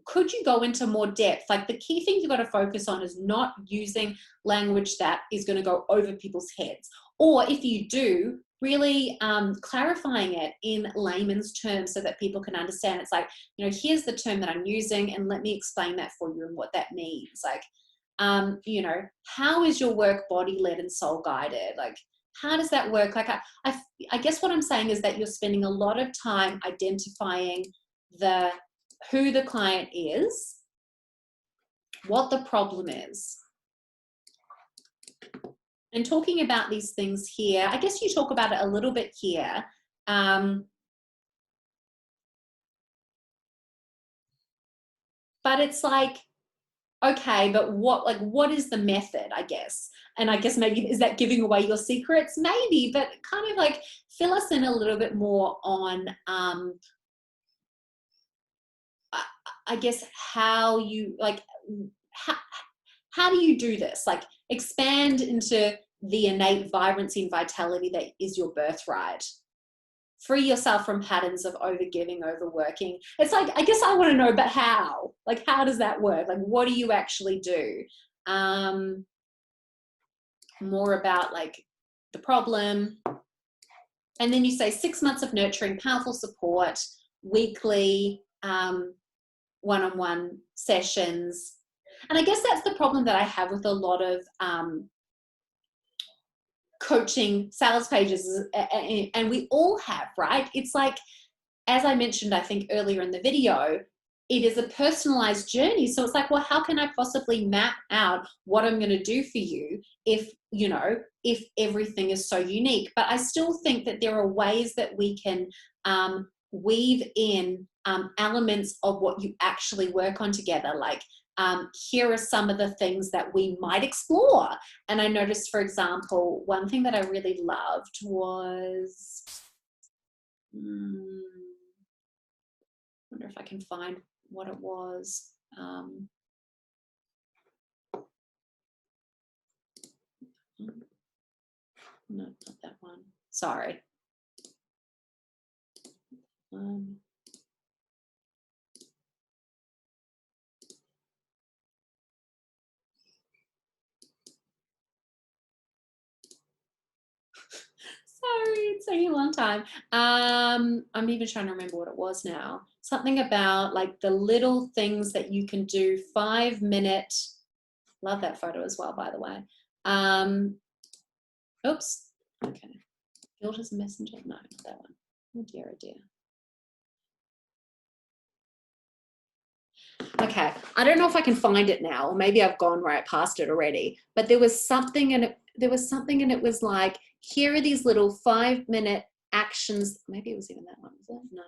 could you go into more depth? Like, the key thing you've got to focus on is not using language that is going to go over people's heads. Or if you do, really clarifying it in layman's terms so that people can understand. It's like, here's the term that I'm using, and let me explain that for you and what that means. Like, how is your work body-led and soul-guided? Like, how does that work? Like, I guess what I'm saying is that you're spending a lot of time identifying who the client is, what the problem is, and talking about these things here. I guess you talk about it a little bit here. But it's like, okay, but what is the method, I guess? And I guess maybe, is that giving away your secrets? Maybe, but kind of like fill us in a little bit more on, I guess, how you, like, how do you do this? Like, expand into the innate vibrancy and vitality that is your birthright. Free yourself from patterns of overgiving, overworking. It's like, I guess I want to know, but how? Like, how does that work? Like, what do you actually do? More about, like, the problem. And then you say 6 months of nurturing, powerful support, weekly, one-on-one sessions. And I guess that's the problem that I have with a lot of coaching sales pages, and we all have, right? It's like, as I mentioned, I think earlier in the video, it is a personalized journey. So it's like, well, how can I possibly map out what I'm going to do for you if everything is so unique? But I still think that there are ways that we can weave in elements of what you actually work on together. Like, here are some of the things that we might explore. And I noticed, for example, one thing that I really loved was, I wonder if I can find what it was. No, not that one. Sorry. Sorry, it's taking a long time. I'm even trying to remember what it was now. Something about like the little things that you can do. 5-minute. Love that photo as well, by the way. Oops. Okay. Guilt as a messenger. No, not that one. Oh dear, oh dear. Okay, I don't know if I can find it now, or maybe I've gone right past it already. But there was something, and it was like, here are these little 5-minute actions. Maybe it was even that one. Was it? No.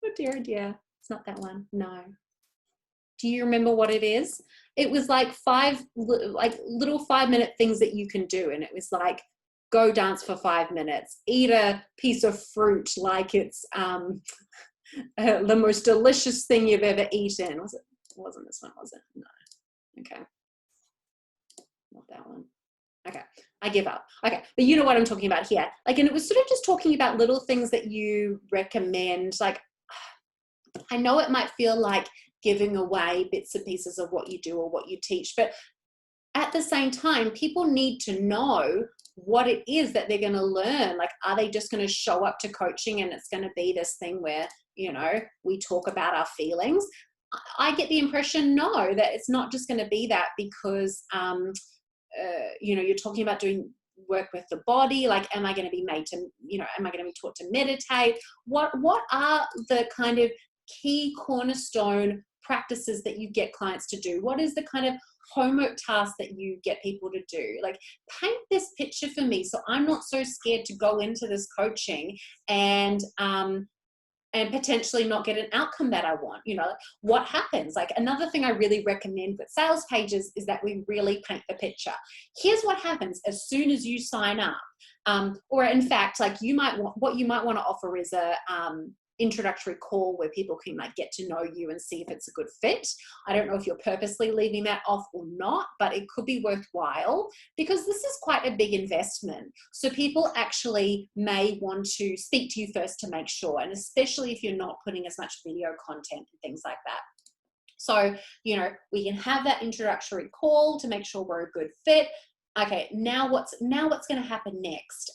Oh dear, oh dear. It's not that one. No. Do you remember what it is? It was like little 5-minute things that you can do, and it was like, go dance for 5 minutes, eat a piece of fruit like it's the most delicious thing you've ever eaten. Was it? Wasn't this one, was it? No. Okay. Not that one. Okay. I give up. Okay. But you know what I'm talking about here. Like, and it was sort of just talking about little things that you recommend. Like, I know it might feel like giving away bits and pieces of what you do or what you teach, but at the same time, people need to know what it is that they're going to learn. Like, are they just going to show up to coaching and it's going to be this thing where, you know, we talk about our feelings? I get the impression, no, that it's not just going to be that, because, you know, you're talking about doing work with the body. Like, am I going to be made to, you know, am I going to be taught to meditate? What are the kind of key cornerstone practices that you get clients to do? What is the kind of homework task that you get people to do? Like, paint this picture for me so I'm not so scared to go into this coaching and potentially not get an outcome that I want. You know, what happens? Like, another thing I really recommend with sales pages is that we really paint the picture. Here's what happens as soon as you sign up. Or in fact, like, what you might want to offer is a introductory call where people can like get to know you and see if it's a good fit. I don't know if you're purposely leaving that off or not, but it could be worthwhile because this is quite a big investment. So people actually may want to speak to you first to make sure, and especially if you're not putting as much video content and things like that. So, you know, we can have that introductory call to make sure we're a good fit. Okay, now what's going to happen next?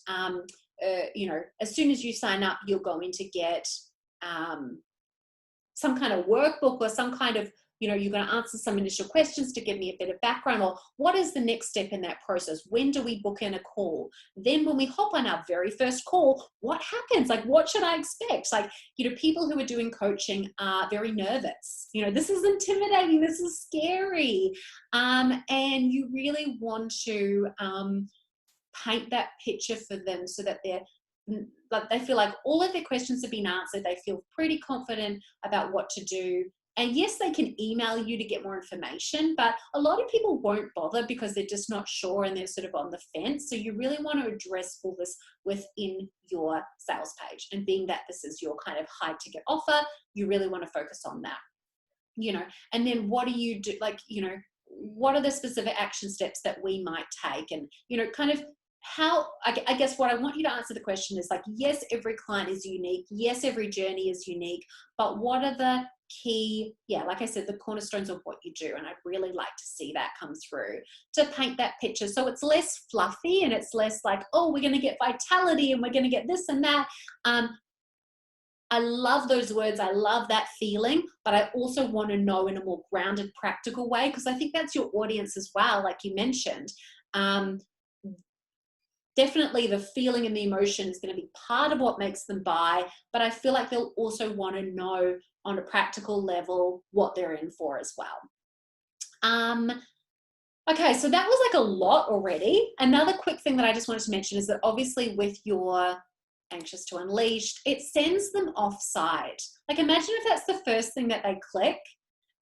You know, as soon as you sign up, you're going to get some kind of workbook or some kind of, you know, you're going to answer some initial questions to give me a bit of background, or what is the next step in that process? When do we book in a call? Then when we hop on our very first call, what happens? Like, what should I expect? Like, you know, people who are doing coaching are very nervous. You know, this is intimidating. This is scary. And you really want to paint that picture for them so that they feel like all of their questions have been answered. They feel pretty confident about what to do. And yes, they can email you to get more information, but a lot of people won't bother because they're just not sure and they're sort of on the fence. So you really want to address all this within your sales page. And being that this is your kind of high ticket offer, you really want to focus on that, you know. And then what do you do? Like, you know, what are the specific action steps that we might take? And, you know, kind of how, I guess what I want you to answer the question is like, yes, every client is unique. Yes, every journey is unique, but what are the key, like I said, the cornerstones of what you do? And I'd really like to see that come through to paint that picture. So it's less fluffy and it's less like, oh, we're going to get vitality and we're going to get this and that. I love those words. I love that feeling, but I also want to know in a more grounded, practical way, because I think that's your audience as well, like you mentioned. Definitely the feeling and the emotion is going to be part of what makes them buy, but I feel like they'll also want to know on a practical level what they're in for as well. Okay, so that was like a lot already. Another quick thing that I just wanted to mention is that obviously with your Anxious to Unleashed, it sends them offside. Like, imagine if that's the first thing that they click,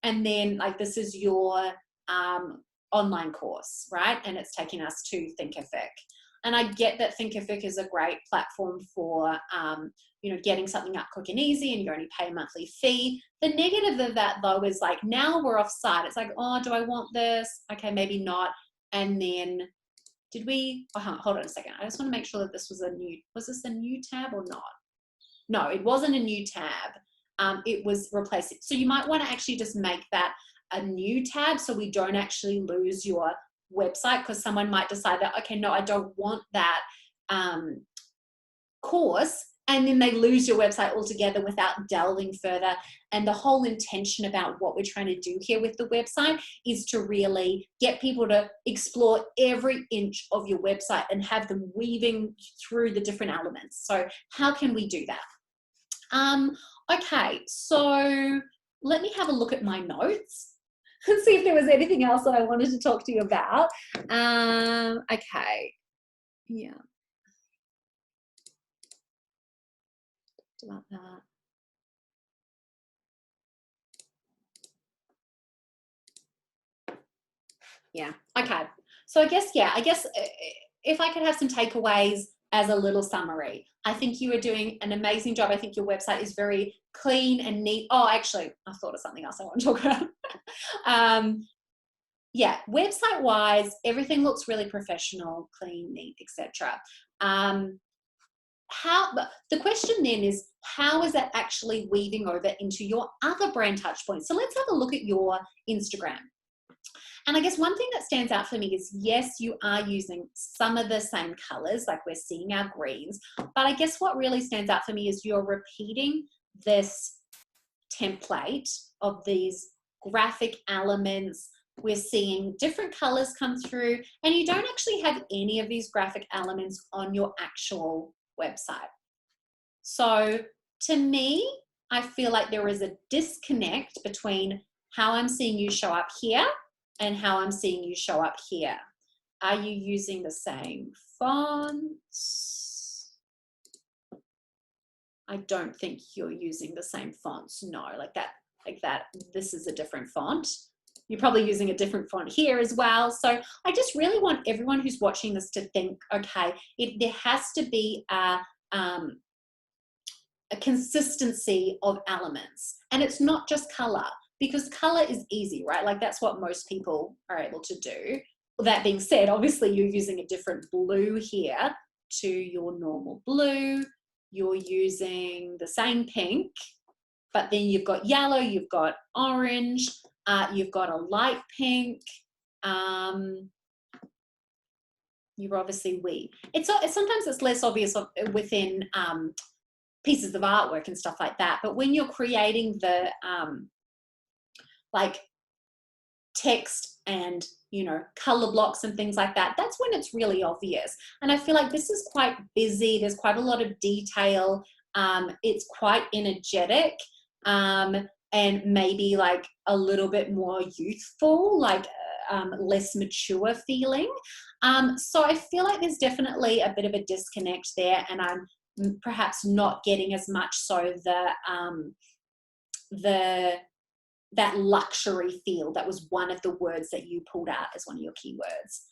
and then like this is your online course, right? And it's taking us to Thinkific. And I get that Thinkific is a great platform for, you know, getting something up quick and easy, and you only pay a monthly fee. The negative of that, though, is like now we're offside. It's like, oh, do I want this? Okay, maybe not. And then did we, hold on a second. I just want to make sure that this was this a new tab or not? No, it wasn't a new tab. It was replacing. So you might want to actually just make that a new tab so we don't actually lose your website, because someone might decide that, okay, no, I don't want that course, and then they lose your website altogether without delving further. And the whole intention about what we're trying to do here with the website is to really get people to explore every inch of your website and have them weaving through the different elements. So how can we do that? Okay, so let me have a look at my notes and see if there was anything else that I wanted to talk to you about. Okay, yeah. About that. Yeah, okay. So I guess if I could have some takeaways as a little summary, I think you are doing an amazing job. I think your website is very clean and neat. Oh, actually, I thought of something else I want to talk about. Yeah, website wise, everything looks really professional, clean, neat, etc. The question then is, how is that actually weaving over into your other brand touch points? So let's have a look at your Instagram. And I guess one thing that stands out for me is, yes, you are using some of the same colors, like we're seeing our greens, but I guess what really stands out for me is you're repeating this template of these graphic elements. We're seeing different colors come through, and you don't actually have any of these graphic elements on your actual website. So to me, I feel like there is a disconnect between how I'm seeing you show up here and how I'm seeing you show up here. Are you using the same fonts? I don't think you're using the same fonts. No, like that. This is a different font. You're probably using a different font here as well. So I just really want everyone who's watching this to think, okay, there has to be a consistency of elements. And it's not just color, because color is easy, right? Like that's what most people are able to do. That being said, obviously you're using a different blue here to your normal blue. You're using the same pink, but then you've got yellow, you've got orange, you've got a light pink. You're obviously sometimes it's less obvious within pieces of artwork and stuff like that. But when you're creating the like text and color blocks and things like that, that's when it's really obvious. And I feel like this is quite busy. There's quite a lot of detail. It's quite energetic. And maybe like a little bit more youthful, like less mature feeling. So I feel like there's definitely a bit of a disconnect there, and I'm perhaps not getting as much so that luxury feel. That was one of the words that you pulled out as one of your keywords.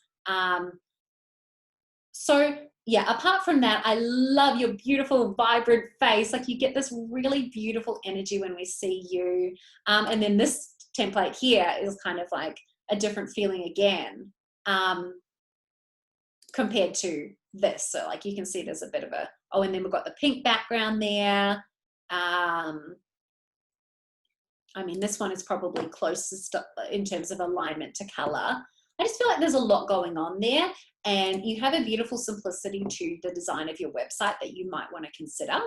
So yeah, apart from that, I love your beautiful, vibrant face. Like you get this really beautiful energy when we see you. And then this template here is kind of like a different feeling again, compared to this. So like you can see there's a bit of and then we've got the pink background there. I mean, this one is probably closest in terms of alignment to color. I just feel like there's a lot going on there, and you have a beautiful simplicity to the design of your website that you might want to consider.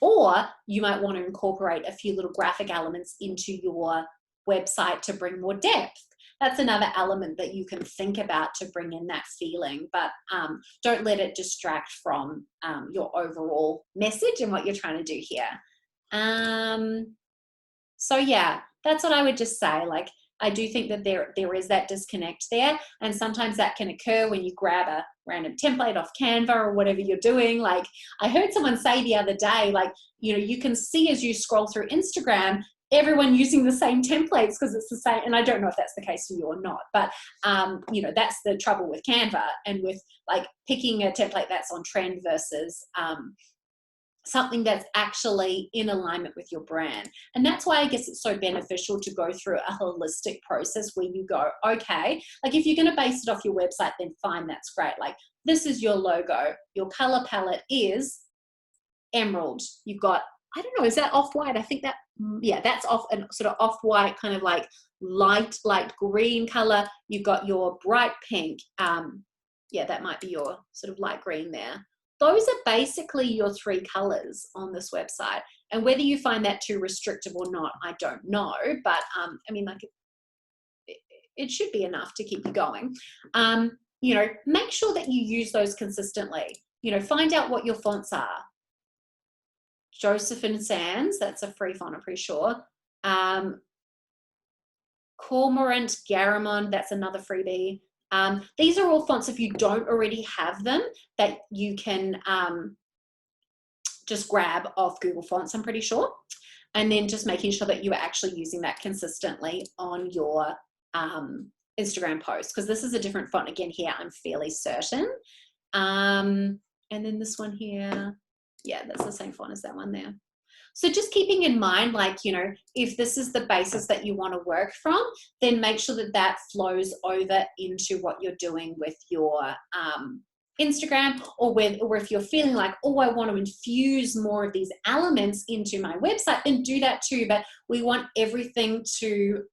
Or you might want to incorporate a few little graphic elements into your website to bring more depth. That's another element that you can think about to bring in that feeling, but don't let it distract from your overall message and what you're trying to do here. So yeah, that's what I would just say. Like, I do think that there is that disconnect there, and sometimes that can occur when you grab a random template off Canva or whatever you're doing. Like I heard someone say the other day, like, you can see as you scroll through Instagram, everyone using the same templates because it's the same. And I don't know if that's the case for you or not, but that's the trouble with Canva and with like picking a template that's on trend versus something that's actually in alignment with your brand. And that's why I guess it's so beneficial to go through a holistic process where you go, okay, like if you're going to base it off your website, then fine, that's great. Like this is your logo. Your color palette is emerald. You've got, I don't know, is that off-white? I think that, yeah, that's off and sort of off-white, kind of like light green color. You've got your bright pink. Yeah, that might be your sort of light green there. Those are basically your 3 colors on this website. And whether you find that too restrictive or not, I don't know. But I mean, like it should be enough to keep you going. You know, make sure that you use those consistently. You know, find out what your fonts are. Josephine Sands, that's a free font, I'm pretty sure. Cormorant Garamond, that's another freebie. These are all fonts, if you don't already have them, that you can just grab off Google Fonts, I'm pretty sure. And then just making sure that you are actually using that consistently on your Instagram posts, because this is a different font again here, I'm fairly certain. And then this one here, yeah, that's the same font as that one there. So just keeping in mind, like, you know, if this is the basis that you want to work from, then make sure that that flows over into what you're doing with your Instagram, or if you're feeling like, oh, I want to infuse more of these elements into my website, then do that too. But we want everything to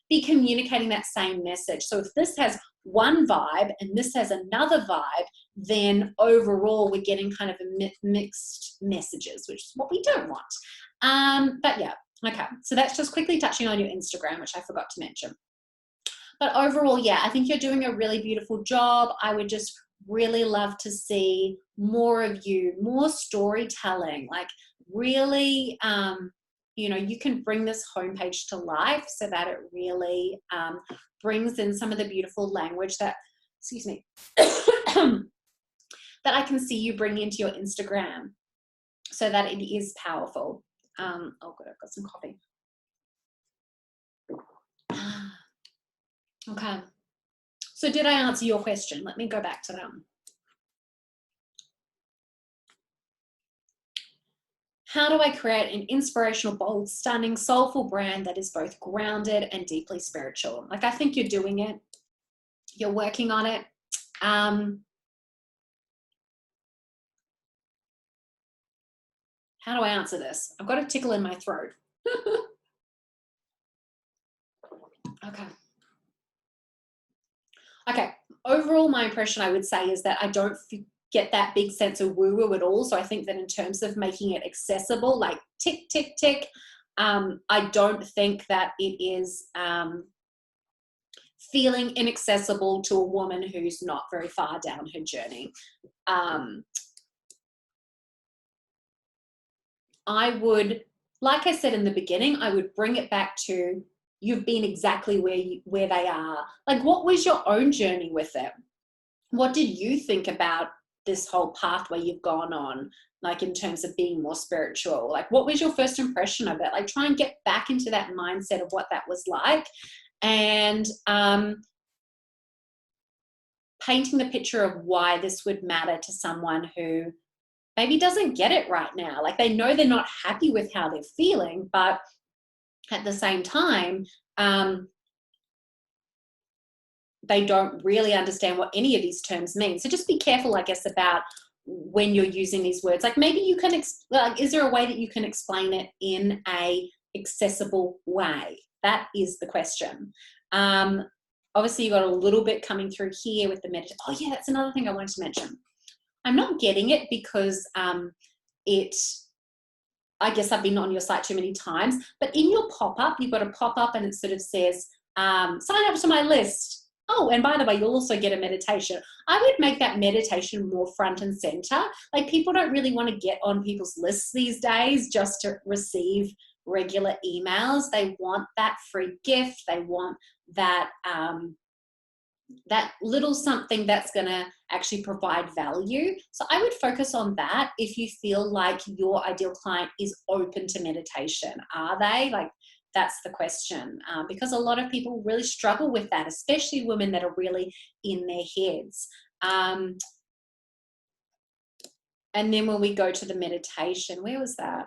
be communicating that same message. So if this has one vibe and this has another vibe, then overall we're getting kind of a mixed messages, which is what we don't want. But yeah, okay. So that's just quickly touching on your Instagram, which I forgot to mention. But overall, yeah, I think you're doing a really beautiful job. I would just really love to see more of you, more storytelling, like really, you know, you can bring this homepage to life so that it really brings in some of the beautiful language that, excuse me, that I can see you bring into your Instagram so that it is powerful. Oh good, I've got some coffee. Okay. So did I answer your question? Let me go back to them. How do I create an inspirational, bold, stunning, soulful brand that is both grounded and deeply spiritual? Like, I think you're doing it. You're working on it. How do I answer this? I've got a tickle in my throat. Okay. Okay. Overall, my impression, I would say, is that I don't get that big sense of woo-woo at all. So I think that in terms of making it accessible, like tick, tick, tick, I don't think that it is feeling inaccessible to a woman who's not very far down her journey. I would, like I said in the beginning, I would bring it back to you've been exactly where they are. Like, what was your own journey with it? What did you think about this whole pathway you've gone on, like in terms of being more spiritual? Like, what was your first impression of it? Like, try and get back into that mindset of what that was like, and painting the picture of why this would matter to someone who maybe doesn't get it right now. Like, they know they're not happy with how they're feeling, but at the same time, they don't really understand what any of these terms mean. So just be careful, I guess, about when you're using these words. Like, maybe you can, like, is there a way that you can explain it in a accessible way? That is the question. Obviously, you got a little bit coming through here with the meditation. Oh yeah, that's another thing I wanted to mention. I'm not getting it because I guess I've been on your site too many times, but in your pop-up, you've got a pop-up and it sort of says, sign up to my list. Oh, and by the way, you'll also get a meditation. I would make that meditation more front and center. Like, people don't really want to get on people's lists these days just to receive regular emails. They want that free gift. They want that, that little something that's going to actually provide value. So I would focus on that if you feel like your ideal client is open to meditation. Are they? Like, that's the question, because a lot of people really struggle with that, especially women that are really in their heads. And And then when we go to the meditation, where was that?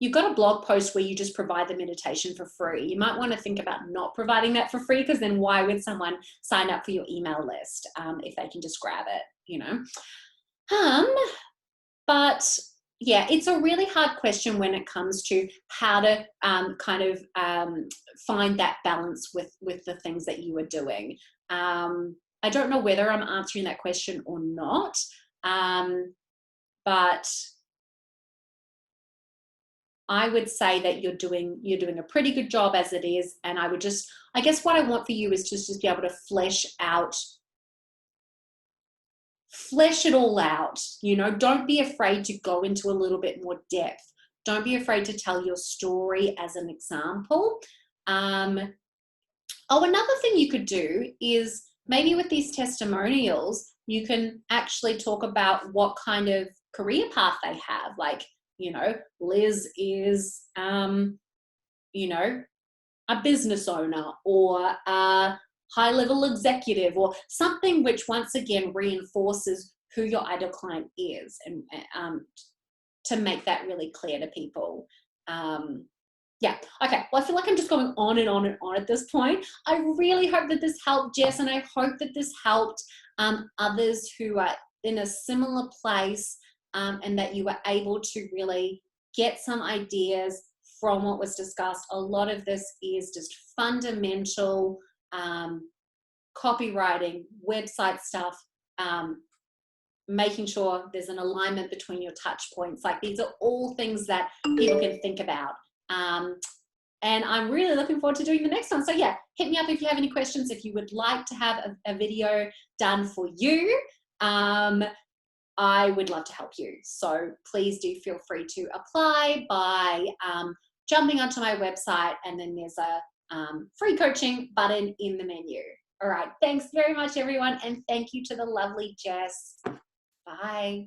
You've got a blog post where you just provide the meditation for free. You might want to think about not providing that for free, because then why would someone sign up for your email list if they can just grab it, you know? But yeah, it's a really hard question when it comes to how to find that balance with the things that you are doing. I don't know whether I'm answering that question or not, but I would say that you're doing a pretty good job as it is. And I guess what I want for you is to just be able to flesh it all out. You know, don't be afraid to go into a little bit more depth. Don't be afraid to tell your story as an example. Another thing you could do is maybe with these testimonials, you can actually talk about what kind of career path they have. Like, you know, Liz is, you know, a business owner or a high-level executive, or something which once again reinforces who your ideal client is, and to make that really clear to people. Yeah, okay, well, I feel like I'm just going on and on and on at this point. I really hope that this helped, Jess, and I hope that this helped others who are in a similar place, and that you were able to really get some ideas from what was discussed. A lot of this is just fundamental copywriting, website stuff, making sure there's an alignment between your touch points. Like, these are all things that people can think about. And I'm really looking forward to doing the next one. So yeah, hit me up if you have any questions. If you would like to have a video done for you, I would love to help you. So please do feel free to apply by jumping onto my website, and then there's a free coaching button in the menu. All right, thanks very much, everyone, and thank you to the lovely Jess. Bye.